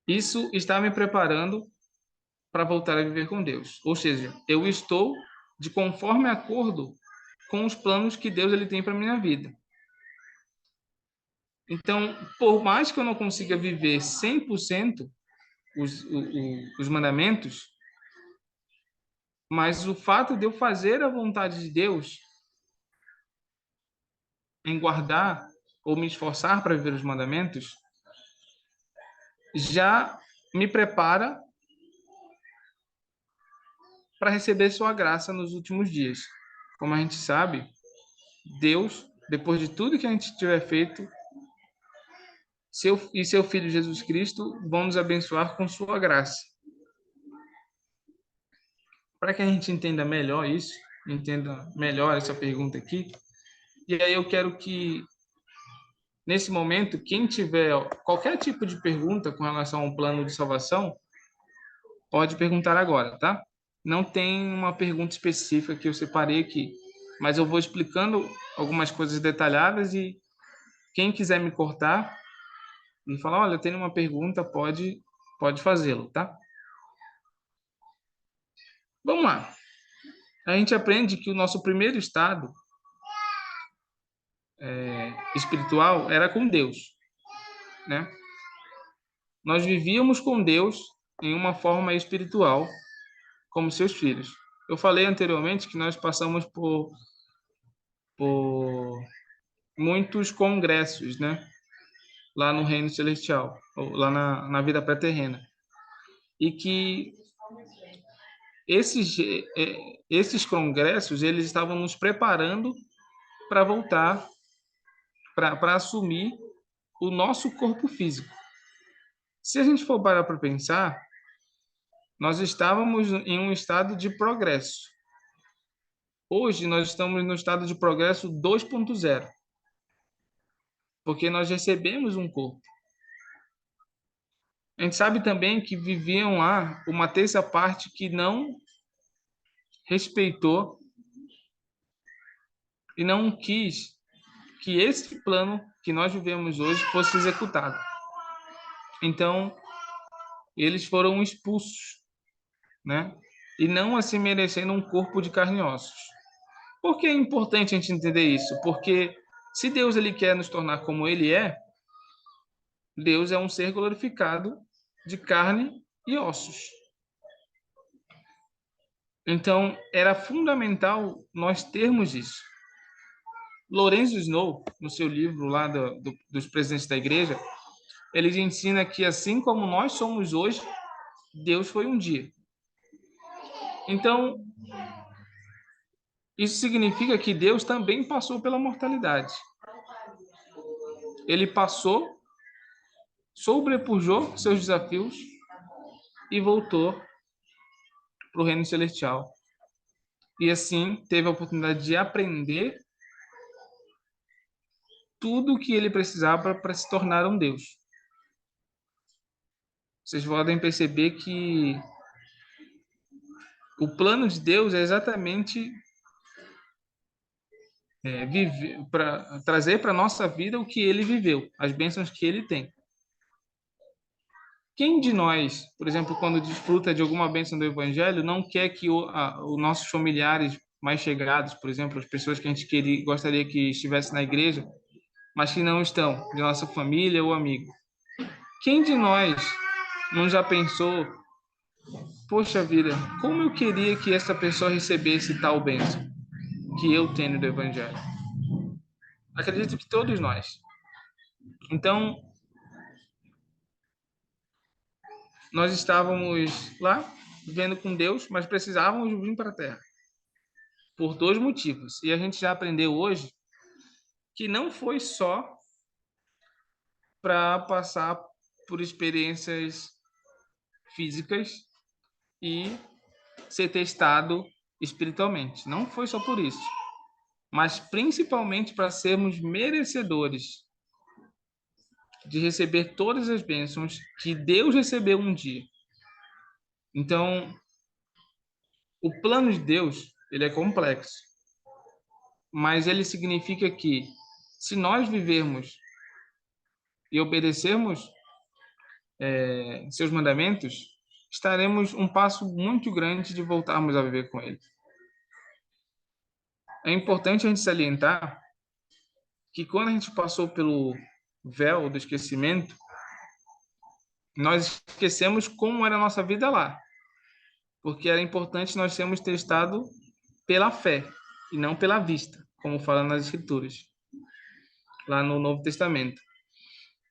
isso está me preparando para voltar a viver com Deus. Ou seja, eu estou de conforme acordo com os planos que Deus ele tem para minha vida. Então, por mais que eu não consiga viver 100% os mandamentos, mas o fato de eu fazer a vontade de Deus em guardar ou me esforçar para viver os mandamentos, já me prepara para receber sua graça nos últimos dias. Como a gente sabe, Deus, depois de tudo que a gente tiver feito, seu Filho Jesus Cristo vão nos abençoar com sua graça. Para que a gente entenda melhor isso, entenda melhor essa pergunta aqui, e aí eu quero que, nesse momento, quem tiver qualquer tipo de pergunta com relação ao plano de salvação, pode perguntar agora, tá? Não tem uma pergunta específica que eu separei aqui, mas eu vou explicando algumas coisas detalhadas e quem quiser me cortar e falar, olha, eu tenho uma pergunta, pode fazê-lo, tá? Vamos lá. A gente aprende que o nosso primeiro estado espiritual era com Deus, né? Nós vivíamos com Deus em uma forma espiritual, como seus filhos. Eu falei anteriormente que nós passamos por muitos congressos, né? Lá no Reino Celestial, ou lá na vida pré-terrena. E que esses congressos, eles estavam nos preparando para voltar, para assumir o nosso corpo físico. Se a gente for parar para pensar, nós estávamos em um estado de progresso. Hoje, nós estamos no estado de progresso 2.0, porque nós recebemos um corpo. A gente sabe também que viviam lá uma terça parte que não respeitou e não quis que esse plano que nós vivemos hoje fosse executado. Então, eles foram expulsos, né? E não assim merecendo um corpo de carne e ossos. Por que é importante a gente entender isso? Porque se Deus ele quer nos tornar como ele é, Deus é um ser glorificado de carne e ossos. Então, era fundamental nós termos isso. Lorenzo Snow, no seu livro lá dos presidentes da igreja, ele ensina que assim como nós somos hoje, Deus foi um dia. Então, isso significa que Deus também passou pela mortalidade. Ele passou, sobrepujou seus desafios e voltou para o reino celestial. E assim teve a oportunidade de aprender tudo o que ele precisava para se tornar um Deus. Vocês podem perceber que o plano de Deus é exatamente para trazer para a nossa vida o que ele viveu, as bênçãos que ele tem. Quem de nós, por exemplo, quando desfruta de alguma bênção do Evangelho, não quer que os nossos familiares mais chegados, por exemplo, as pessoas que a gente gostaria que estivessem na igreja, mas que não estão, de nossa família ou amigo? Quem de nós não já pensou, poxa vida, como eu queria que essa pessoa recebesse tal bênção que eu tenho do Evangelho? Acredito que todos nós. Então, nós estávamos lá, vivendo com Deus, mas precisávamos vir para a Terra. Por dois motivos. E a gente já aprendeu hoje que não foi só para passar por experiências físicas e ser testado espiritualmente. Não foi só por isso. Mas principalmente para sermos merecedores de receber todas as bênçãos que Deus recebeu um dia. Então, o plano de Deus, ele é complexo, mas ele significa que se nós vivermos e obedecermos seus mandamentos, estaremos um passo muito grande de voltarmos a viver com ele. É importante a gente salientar que quando a gente passou pelo véu do esquecimento, nós esquecemos como era a nossa vida lá, porque era importante nós sermos testados pela fé e não pela vista, como fala nas Escrituras, lá no Novo Testamento.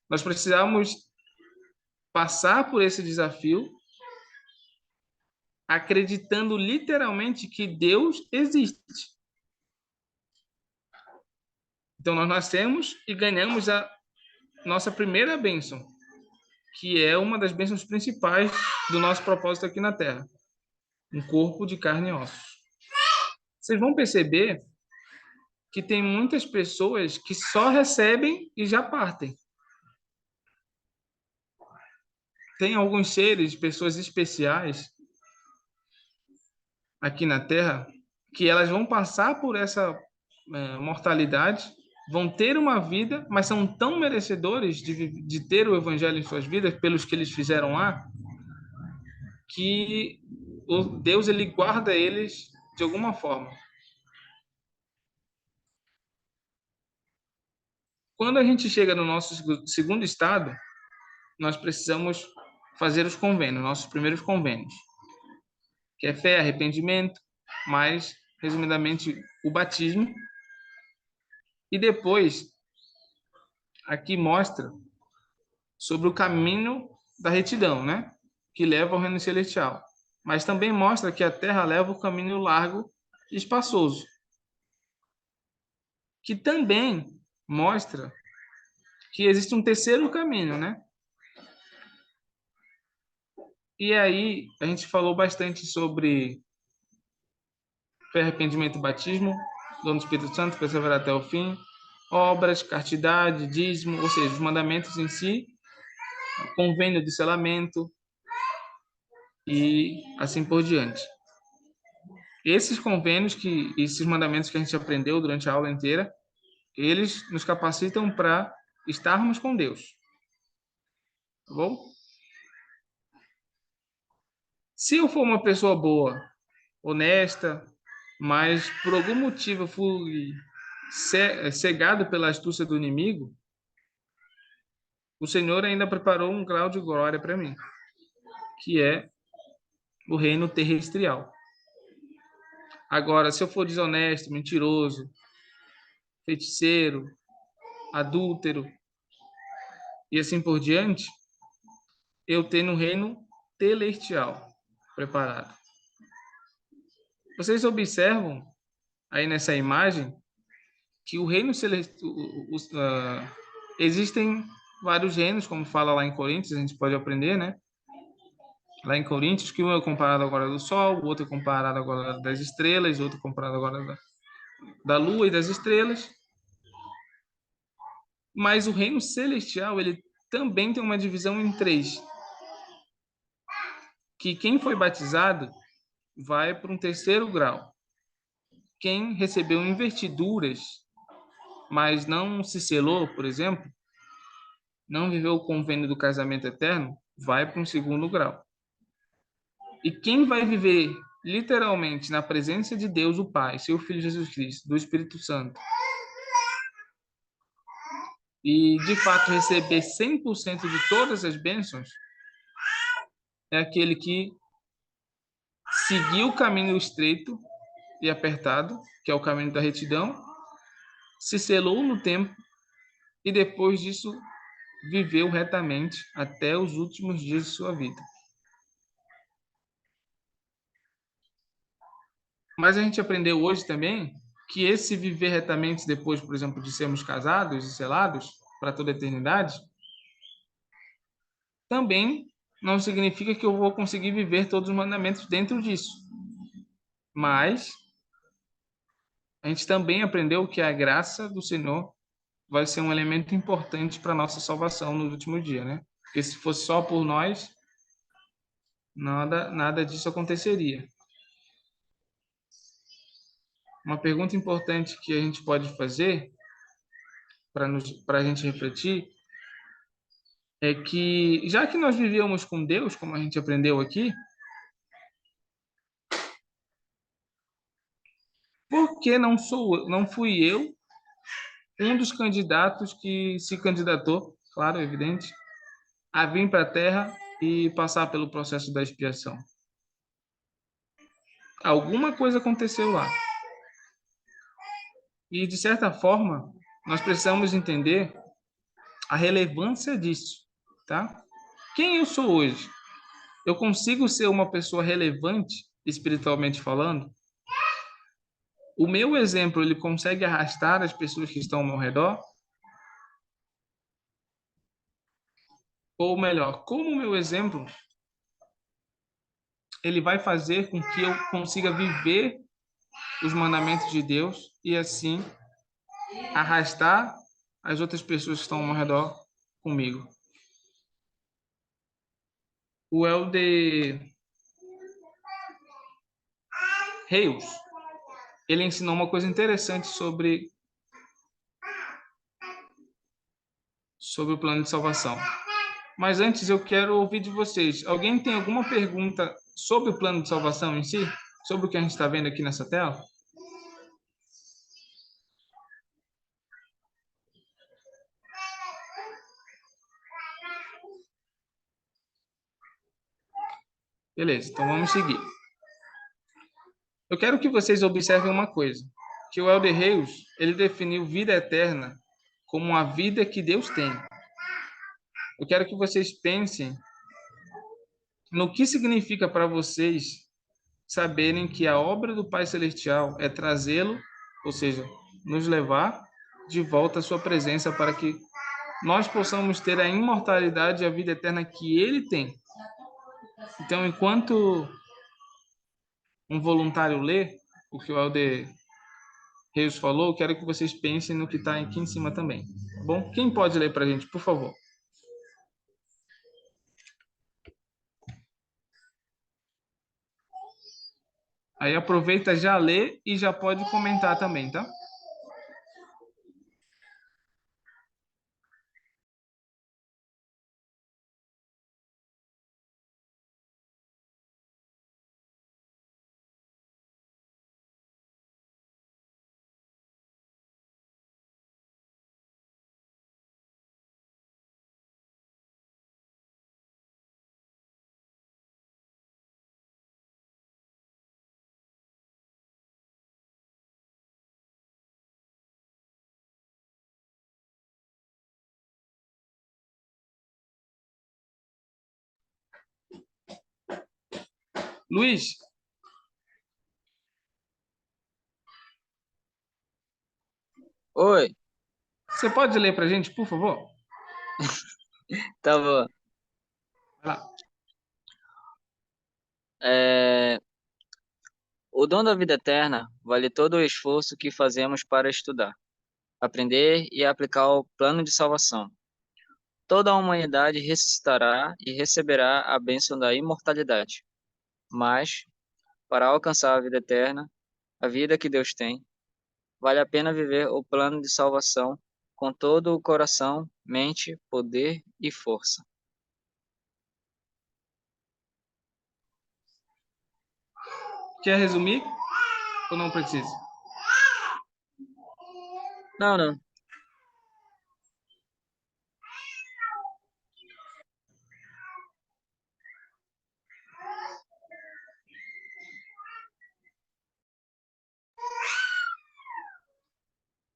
Nós precisamos passar por esse desafio acreditando literalmente que Deus existe. Então, nós nascemos e ganhamos a nossa primeira bênção, que é uma das bênçãos principais do nosso propósito aqui na Terra. Um corpo de carne e ossos. Vocês vão perceber que tem muitas pessoas que só recebem e já partem. Tem alguns seres, pessoas especiais aqui na Terra, que elas vão passar por essa mortalidade, vão ter uma vida, mas são tão merecedores de ter o Evangelho em suas vidas, pelos que eles fizeram lá, que Deus ele guarda eles de alguma forma. Quando a gente chega no nosso segundo estado, nós precisamos fazer os convênios, nossos primeiros convênios, que é fé, arrependimento, mas resumidamente o batismo. E depois aqui mostra sobre o caminho da retidão, né? Que leva ao reino celestial. Mas também mostra que a terra leva o caminho largo e espaçoso, que também mostra que existe um terceiro caminho, né? E aí a gente falou bastante sobre fé, arrependimento e batismo, dom do Espírito Santo, perseverar até o fim, obras, castidade, dízimo, ou seja, os mandamentos em si, convênio de selamento e assim por diante. Esses convênios esses mandamentos que a gente aprendeu durante a aula inteira, eles nos capacitam para estarmos com Deus. Tá bom? Se eu for uma pessoa boa, honesta, mas por algum motivo eu fui cegado pela astúcia do inimigo, o Senhor ainda preparou um grau de glória para mim, que é o reino terrestrial. Agora, se eu for desonesto, mentiroso, feiticeiro, adúltero e assim por diante, eu tenho um reino celestial preparado. Vocês observam aí nessa imagem que o reino celestial, existem vários reinos, como fala lá em Coríntios, a gente pode aprender, né? Lá em Coríntios, que um é comparado agora do sol, o outro é comparado agora das estrelas, o outro é comparado agora da lua e das estrelas. Mas o reino celestial, ele também tem uma divisão em três. Que quem foi batizado vai para um terceiro grau. Quem recebeu investiduras, mas não se selou, por exemplo, não viveu o convênio do casamento eterno, vai para um segundo grau. E quem vai viver literalmente na presença de Deus, o Pai, seu Filho Jesus Cristo, do Espírito Santo, e de fato receber 100% de todas as bênçãos, é aquele que seguiu o caminho estreito e apertado, que é o caminho da retidão, se selou no tempo e depois disso viveu retamente até os últimos dias de sua vida. Mas a gente aprendeu hoje também que esse viver retamente depois, por exemplo, de sermos casados e selados para toda a eternidade, também não significa que eu vou conseguir viver todos os mandamentos dentro disso. Mas a gente também aprendeu que a graça do Senhor vai ser um elemento importante para a nossa salvação no último dia, né? Porque se fosse só por nós, nada disso aconteceria. Uma pergunta importante que a gente pode fazer para a gente refletir é que, já que nós vivíamos com Deus, como a gente aprendeu aqui, por que não fui eu um dos candidatos que se candidatou, claro, evidente, a vir para a Terra e passar pelo processo da expiação? Alguma coisa aconteceu lá. E, de certa forma, nós precisamos entender a relevância disso, tá? Quem eu sou hoje? Eu consigo ser uma pessoa relevante, espiritualmente falando? O meu exemplo, ele consegue arrastar as pessoas que estão ao meu redor? Ou melhor, como o meu exemplo, ele vai fazer com que eu consiga viver os mandamentos de Deus e assim arrastar as outras pessoas que estão ao meu redor comigo? O Elder Reus, ele ensinou uma coisa interessante sobre o plano de salvação. Mas antes eu quero ouvir de vocês. Alguém tem alguma pergunta sobre o plano de salvação em si? Sobre o que a gente está vendo aqui nessa tela? Beleza, então vamos seguir. Eu quero que vocês observem uma coisa, que o Elder Reis, ele definiu vida eterna como a vida que Deus tem. Eu quero que vocês pensem no que significa para vocês saberem que a obra do Pai Celestial é trazê-lo, ou seja, nos levar de volta à sua presença para que nós possamos ter a imortalidade e a vida eterna que ele tem. Então, enquanto um voluntário lê o que o Elder Reis falou, quero que vocês pensem no que está aqui em cima também. Tá bom? Quem pode ler para a gente, por favor? Aí aproveita, já lê e já pode comentar também, tá? Luiz, Oi, você pode ler para a gente, por favor? tá bom. Vai lá. É, o dom da vida eterna vale todo o esforço que fazemos para estudar, aprender e aplicar o plano de salvação. Toda a humanidade ressuscitará e receberá a bênção da imortalidade. Mas, para alcançar a vida eterna, a vida que Deus tem, vale a pena viver o plano de salvação com todo o coração, mente, poder e força. Quer resumir ou não precisa? Não, não.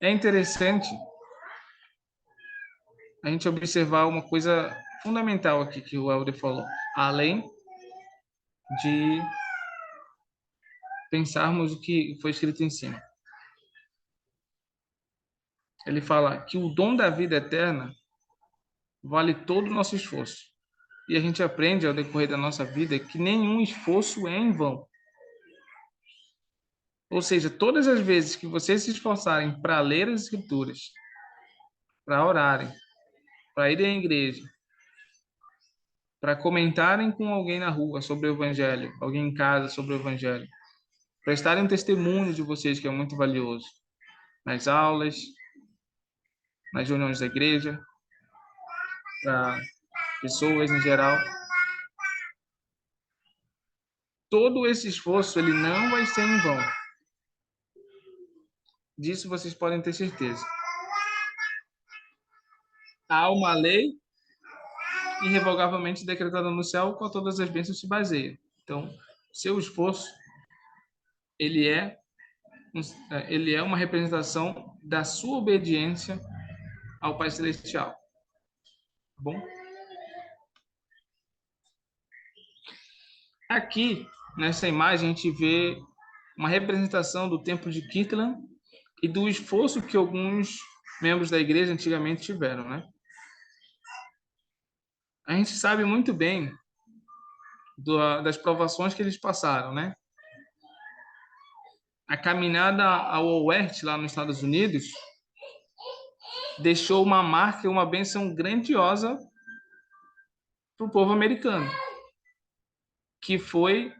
É interessante a gente observar uma coisa fundamental aqui que o Helder falou. Além de pensarmos o que foi escrito em cima. Ele fala que o dom da vida eterna vale todo o nosso esforço. E a gente aprende ao decorrer da nossa vida que nenhum esforço é em vão. Ou seja, todas as vezes que vocês se esforçarem para ler as Escrituras, para orarem, para irem à igreja, para comentarem com alguém na rua sobre o Evangelho, alguém em casa sobre o Evangelho, prestarem um testemunho de vocês, que é muito valioso, nas aulas, nas reuniões da igreja, para pessoas em geral. Todo esse esforço ele não vai ser em vão. Disso vocês podem ter certeza. Há uma lei irrevogavelmente decretada no céu, com todas as bênçãos se baseia. Então, seu esforço ele é uma representação da sua obediência ao Pai Celestial. Tá bom? Aqui, nessa imagem, a gente vê uma representação do templo de Kirtland e do esforço que alguns membros da igreja antigamente tiveram, né? A gente sabe muito bem das provações que eles passaram, né? A caminhada ao oeste, lá nos Estados Unidos, deixou uma marca e uma bênção grandiosa para o povo americano, que foi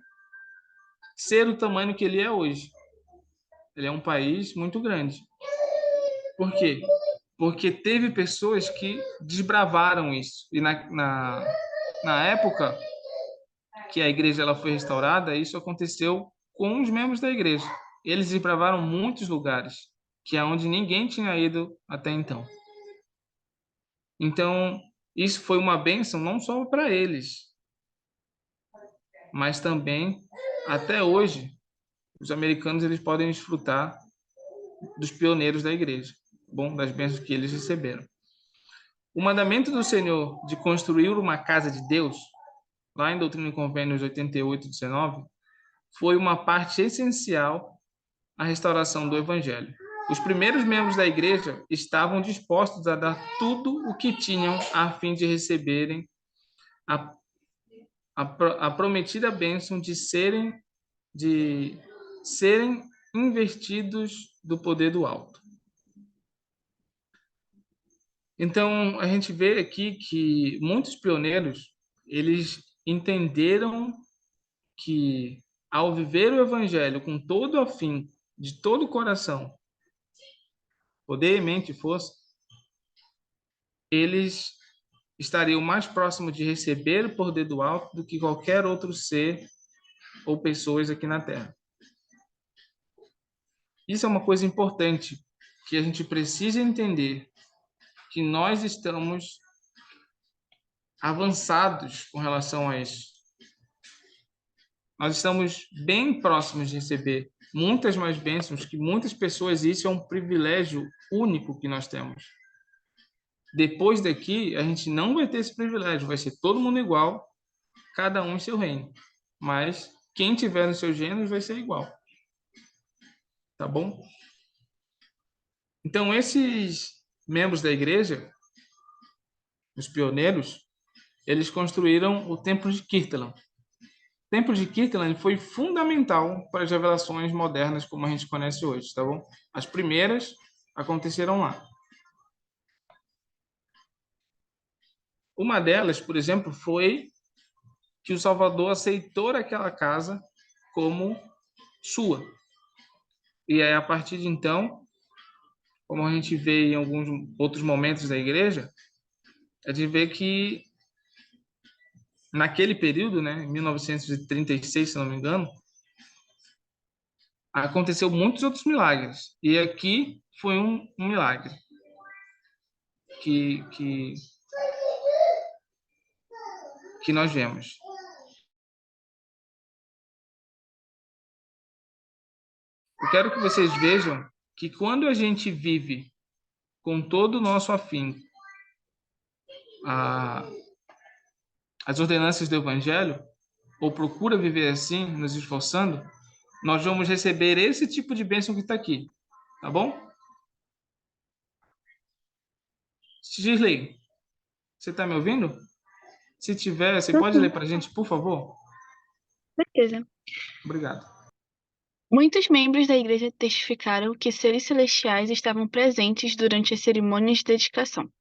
ser o tamanho que ele é hoje. Ele é um país muito grande. Por quê? Porque teve pessoas que desbravaram isso. E na época que a igreja ela foi restaurada, isso aconteceu com os membros da igreja. Eles desbravaram muitos lugares, que é onde ninguém tinha ido até então. Então, isso foi uma bênção não só para eles, mas também, até hoje, os americanos eles podem desfrutar dos pioneiros da igreja, bom, das bênçãos que eles receberam. O mandamento do Senhor de construir uma casa de Deus, lá em Doutrina e Convênios 88:19, foi uma parte essencial à restauração do Evangelho. Os primeiros membros da igreja estavam dispostos a dar tudo o que tinham a fim de receberem a prometida bênção de serem investidos do poder do alto. Então, a gente vê aqui que muitos pioneiros, eles entenderam que, ao viver o Evangelho com todo o afim, de todo o coração, poder e mente e força, eles estariam mais próximos de receber o poder do alto do que qualquer outro ser ou pessoas aqui na Terra. Isso é uma coisa importante que a gente precisa entender, que nós estamos avançados com relação a isso. Nós estamos bem próximos de receber muitas mais bênçãos que muitas pessoas, e isso é um privilégio único que nós temos. Depois daqui, a gente não vai ter esse privilégio, vai ser todo mundo igual, cada um em seu reino. Mas quem tiver nos seus reinos vai ser igual. Tá bom? Então, esses membros da igreja, os pioneiros, eles construíram o Templo de Kirtland. O Templo de Kirtland foi fundamental para as revelações modernas como a gente conhece hoje, tá bom? As primeiras aconteceram lá. Uma delas, por exemplo, foi que o Salvador aceitou aquela casa como sua. E aí, a partir de então, como a gente vê em alguns outros momentos da igreja, a gente vê que naquele período, né, em 1936, se não me engano, aconteceu muitos outros milagres. E aqui foi um milagre que nós vemos. Eu quero que vocês vejam que quando a gente vive com todo o nosso afim as ordenanças do Evangelho, ou procura viver assim, nos esforçando, nós vamos receber esse tipo de bênção que está aqui. Tá bom? Gisley, você está me ouvindo? Se tiver, você pode ler para a gente, por favor? Certeza. Obrigado. Muitos membros da igreja testificaram que seres celestiais estavam presentes durante as cerimônias de dedicação.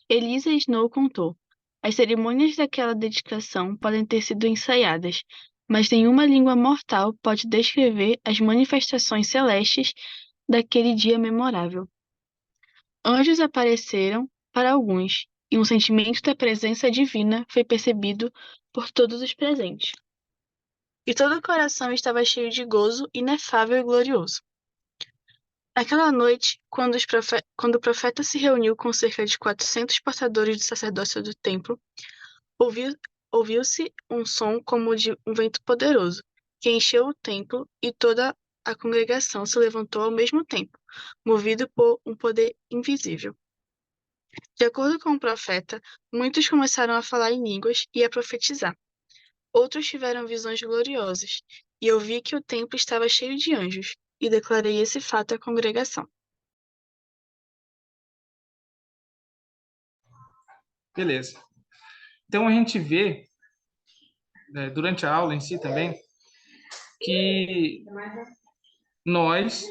Elisa Snow contou: as cerimônias daquela dedicação podem ter sido ensaiadas, mas nenhuma língua mortal pode descrever as manifestações celestes daquele dia memorável. Anjos apareceram para alguns, e um sentimento da presença divina foi percebido por todos os presentes. E todo o coração estava cheio de gozo inefável e glorioso. Naquela noite, quando o profeta se reuniu com cerca de 400 portadores do sacerdócio do templo, ouviu-se um som como de um vento poderoso, que encheu o templo, e toda a congregação se levantou ao mesmo tempo, movido por um poder invisível. De acordo com o profeta, muitos começaram a falar em línguas e a profetizar. Outros tiveram visões gloriosas, e eu vi que o templo estava cheio de anjos, e declarei esse fato à congregação. Beleza. Então, a gente vê, né, durante a aula em si também, que nós,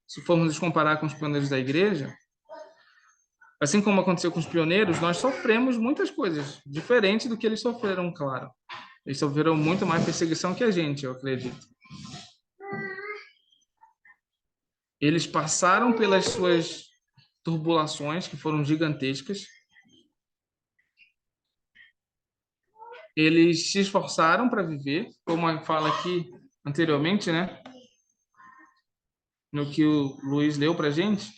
se formos nos comparar com os pioneiros da igreja, assim como aconteceu com os pioneiros, nós sofremos muitas coisas, diferentes do que eles sofreram, claro. Eles sofreram muito mais perseguição que a gente, eu acredito. Eles passaram pelas suas turbulações, que foram gigantescas. Eles se esforçaram para viver, como fala aqui anteriormente, né? No que o Luiz leu para a gente.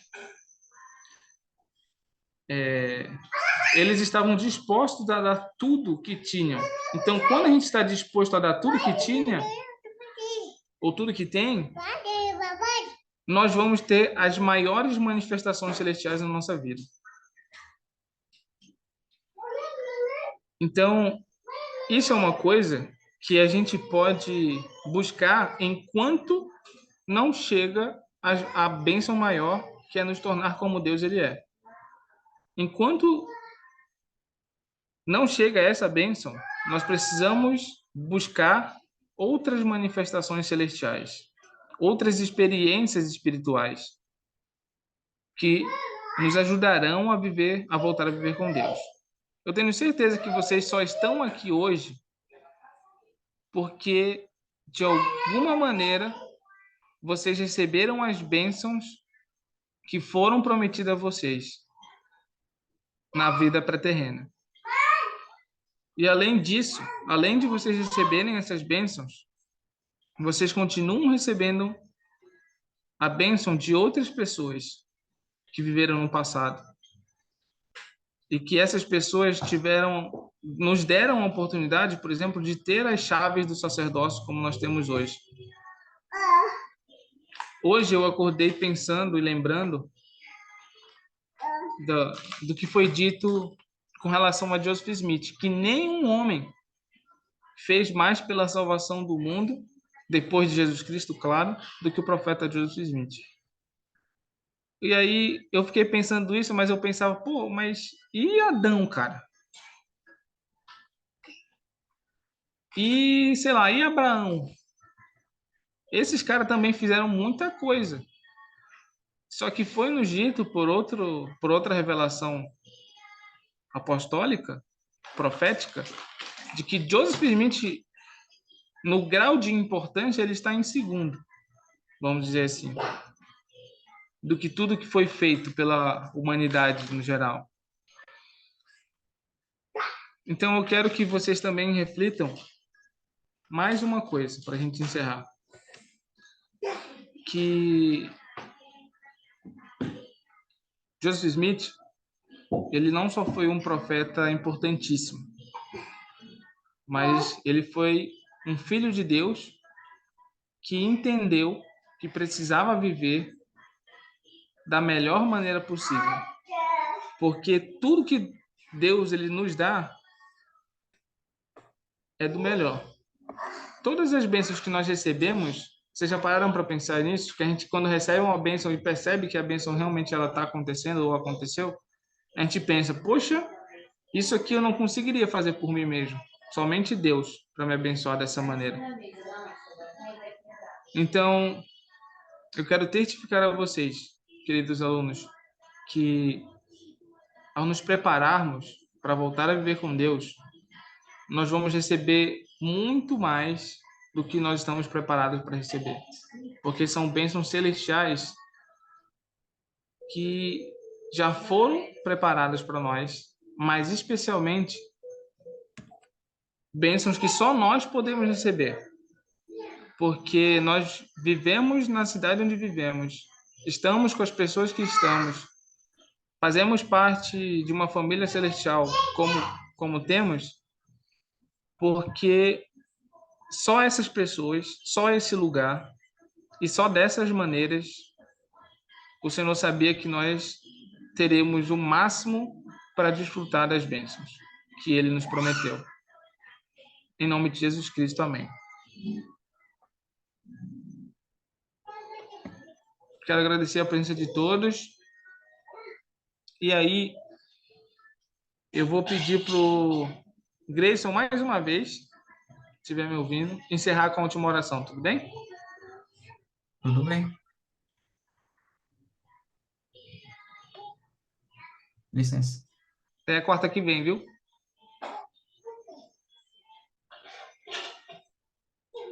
Eles estavam dispostos a dar tudo que tinham. Então, quando a gente está disposto a dar tudo que tinha, ou tudo que tem, nós vamos ter as maiores manifestações celestiais na nossa vida. Então, isso é uma coisa que a gente pode buscar enquanto não chega a bênção maior, que é nos tornar como Deus ele é. Enquanto não chega a essa bênção, nós precisamos buscar outras manifestações celestiais, outras experiências espirituais que nos ajudarão a viver, a voltar a viver com Deus. Eu tenho certeza que vocês só estão aqui hoje porque, de alguma maneira, vocês receberam as bênçãos que foram prometidas a vocês na vida pré-terrena. E além disso, além de vocês receberem essas bênçãos, vocês continuam recebendo a bênção de outras pessoas que viveram no passado. E que essas pessoas nos deram a oportunidade, por exemplo, de ter as chaves do sacerdócio como nós temos hoje. Hoje eu acordei pensando e lembrando do que foi dito com relação a Joseph Smith, que nenhum homem fez mais pela salvação do mundo, depois de Jesus Cristo, claro, do que o profeta Joseph Smith. E aí eu fiquei pensando isso, mas eu pensava, pô, mas e Adão, cara? E, sei lá, e Abraão? Esses caras também fizeram muita coisa. Só que foi nos dito por outra revelação apostólica, profética, de que Joseph Smith, no grau de importância, ele está em segundo, vamos dizer assim, do que tudo que foi feito pela humanidade no geral. Então eu quero que vocês também reflitam mais uma coisa para a gente encerrar, que Joseph Smith, ele não só foi um profeta importantíssimo, mas ele foi um filho de Deus que entendeu que precisava viver da melhor maneira possível. Porque tudo que Deus ele nos dá é do melhor. Todas as bênçãos que nós recebemos, vocês já pararam para pensar nisso? Que a gente, quando recebe uma bênção e percebe que a bênção realmente ela está acontecendo ou aconteceu, a gente pensa, poxa, isso aqui eu não conseguiria fazer por mim mesmo. Somente Deus para me abençoar dessa maneira. Então, eu quero testificar a vocês, queridos alunos, que ao nos prepararmos para voltar a viver com Deus, nós vamos receber muito mais do que nós estamos preparados para receber. Porque são bênçãos celestiais que já foram preparadas para nós, mas especialmente bênçãos que só nós podemos receber. Porque nós vivemos na cidade onde vivemos, estamos com as pessoas que estamos, fazemos parte de uma família celestial como temos, porque só essas pessoas, só esse lugar e só dessas maneiras o Senhor sabia que nós teremos o máximo para desfrutar das bênçãos que Ele nos prometeu. Em nome de Jesus Cristo, amém. Quero agradecer a presença de todos. E aí, eu vou pedir para o Grayson, mais uma vez, se estiver me ouvindo, encerrar com a última oração, tudo bem? Tudo bem. Licença. Até quarta que vem, viu?